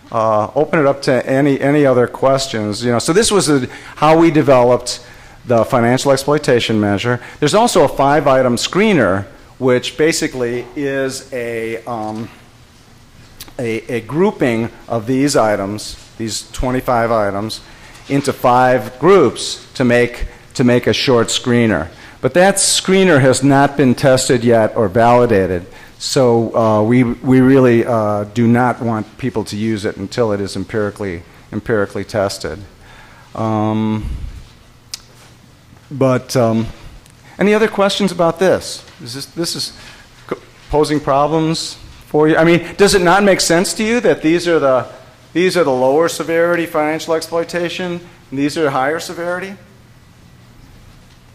open it up to any other questions. You know, so this was how we developed the financial exploitation measure. There's also a 5-item screener, which basically is a grouping of these items, these 25 items, into 5 groups to make a short screener. But that screener has not been tested yet or validated, so we really do not want people to use it until it is empirically tested. Any other questions about this? This is posing problems for you? I mean, does it not make sense to you that these are the lower severity financial exploitation and these are higher severity?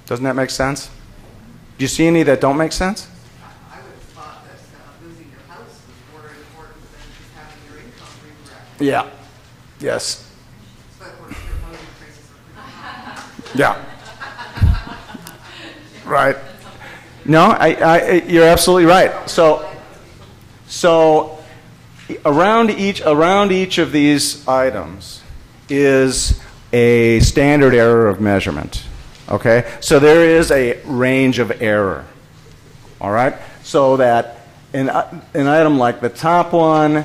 Doesn't that make sense? Do you see any that don't make sense? I would have thought that losing your house was more important than just having your income redirect. Yeah. Yes. But of course, your housing prices are pretty high. Yeah. Right. No, you're absolutely right. So around each of these items is a standard error of measurement. Okay? So there is a range of error. All right? So that an item like the top one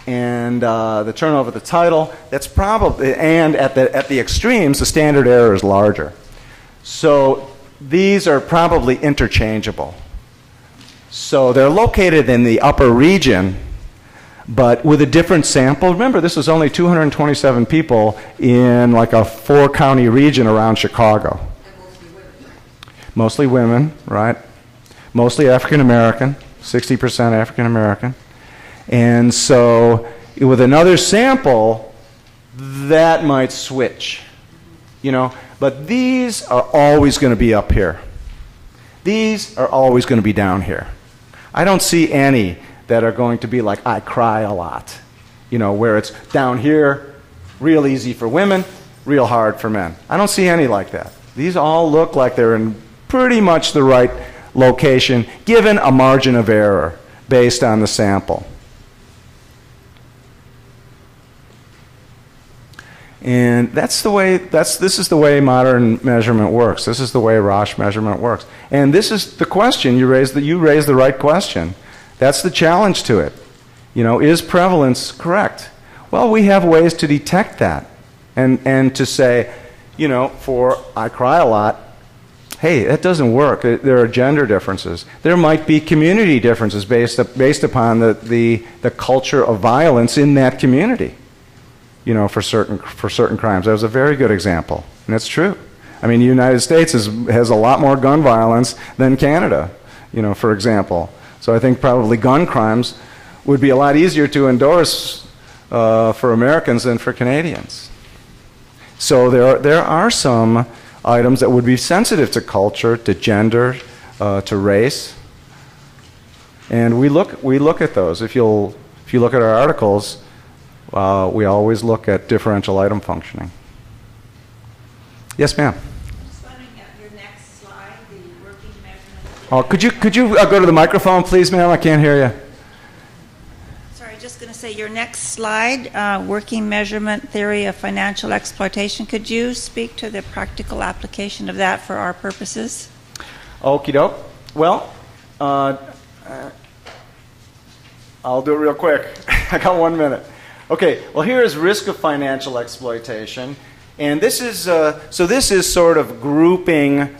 and the turnover of the title, that's probably, and at the extremes, the standard error is larger. So these are probably interchangeable. So they're located in the upper region, but with a different sample. Remember, this is only 227 people in like a 4-county region around Chicago. Mostly women, right? Mostly African American, 60% African American. And so with another sample, that might switch, you know. But these are always going to be up here. These are always going to be down here. I don't see any that are going to be like, I cry a lot, you know, where it's down here, real easy for women, real hard for men. I don't see any like that. These all look like they're in pretty much the right location, given a margin of error based on the sample. And this is the way modern measurement works. This is the way Roche measurement works. And this is the question you raised the right question. That's the challenge to it. You know, is prevalence correct? Well, we have ways to detect that and to say, you know, for I cry a lot, hey, that doesn't work. There are gender differences. There might be community differences based upon the culture of violence in that community. You know, for certain crimes. That was a very good example, and it's true. I mean, the United States has a lot more gun violence than Canada, you know, for example. So I think probably gun crimes would be a lot easier to endorse for Americans than for Canadians. So there are some items that would be sensitive to culture, to gender, to race, and we look at those. If you look at our articles. We always look at differential item functioning. Yes, ma'am. Just wondering at your next slide, the working measurement. Oh, could you go to the microphone, please, ma'am? I can't hear you. Sorry, say your next slide, working measurement theory of financial exploitation. Could you speak to the practical application of that for our purposes? Okie doke. Well, I'll do it real quick. I got 1 minute. Okay, well, here is risk of financial exploitation. And this is, this is sort of grouping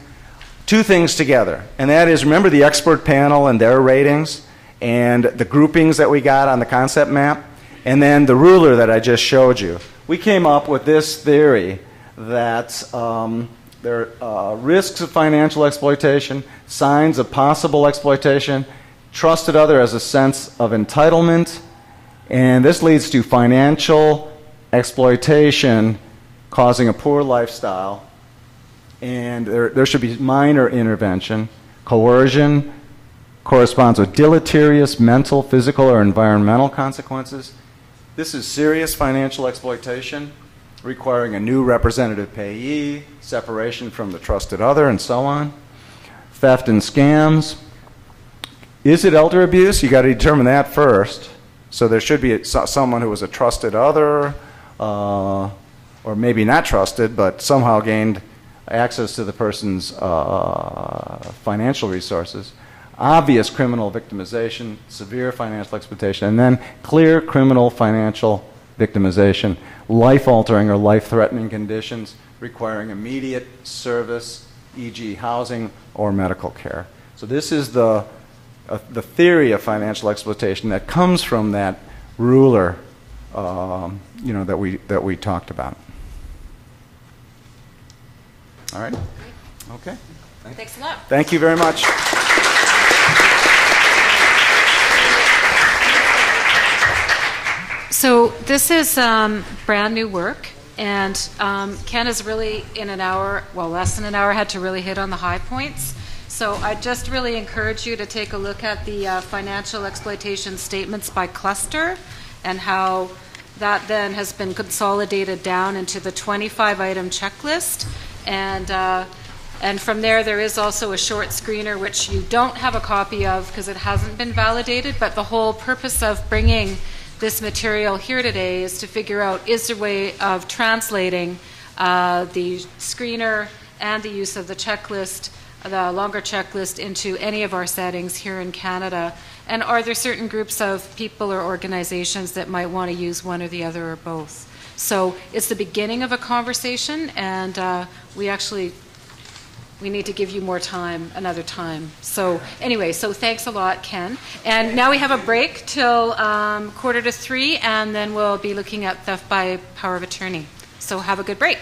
two things together. And that is, remember the expert panel and their ratings and the groupings that we got on the concept map? And then the ruler that I just showed you. We came up with this theory that there are risks of financial exploitation, signs of possible exploitation, trusted other as a sense of entitlement, and this leads to financial exploitation causing a poor lifestyle, and there should be minor intervention. Coercion corresponds with deleterious mental, physical, or environmental consequences. This is serious financial exploitation, requiring a new representative payee, separation from the trusted other, and so on. Theft and scams. Is it elder abuse? You got to determine that first. So there should be someone who was a trusted other, or maybe not trusted, but somehow gained access to the person's financial resources. Obvious criminal victimization, severe financial exploitation, and then clear criminal financial victimization, life-altering or life-threatening conditions requiring immediate service, e.g. housing or medical care. So this is the theory of financial exploitation that comes from that ruler, that we talked about. All right. Okay. Thanks a lot. Thank you very much. So this is brand new work, and Ken has really, in an hour, well, less than an hour, had to really hit on the high points. So I just really encourage you to take a look at the financial exploitation statements by cluster and how that then has been consolidated down into the 25-item checklist. And from there is also a short screener, which you don't have a copy of because it hasn't been validated, but the whole purpose of bringing this material here today is to figure out, is there a way of translating the screener and the use of the checklist, the longer checklist, into any of our settings here in Canada? And are there certain groups of people or organizations that might want to use one or the other or both? So it's the beginning of a conversation, and we need to give you more time, another time. So anyway, so thanks a lot, Ken. And now we have a break till 2:45, and then we'll be looking at theft by power of attorney. So have a good break.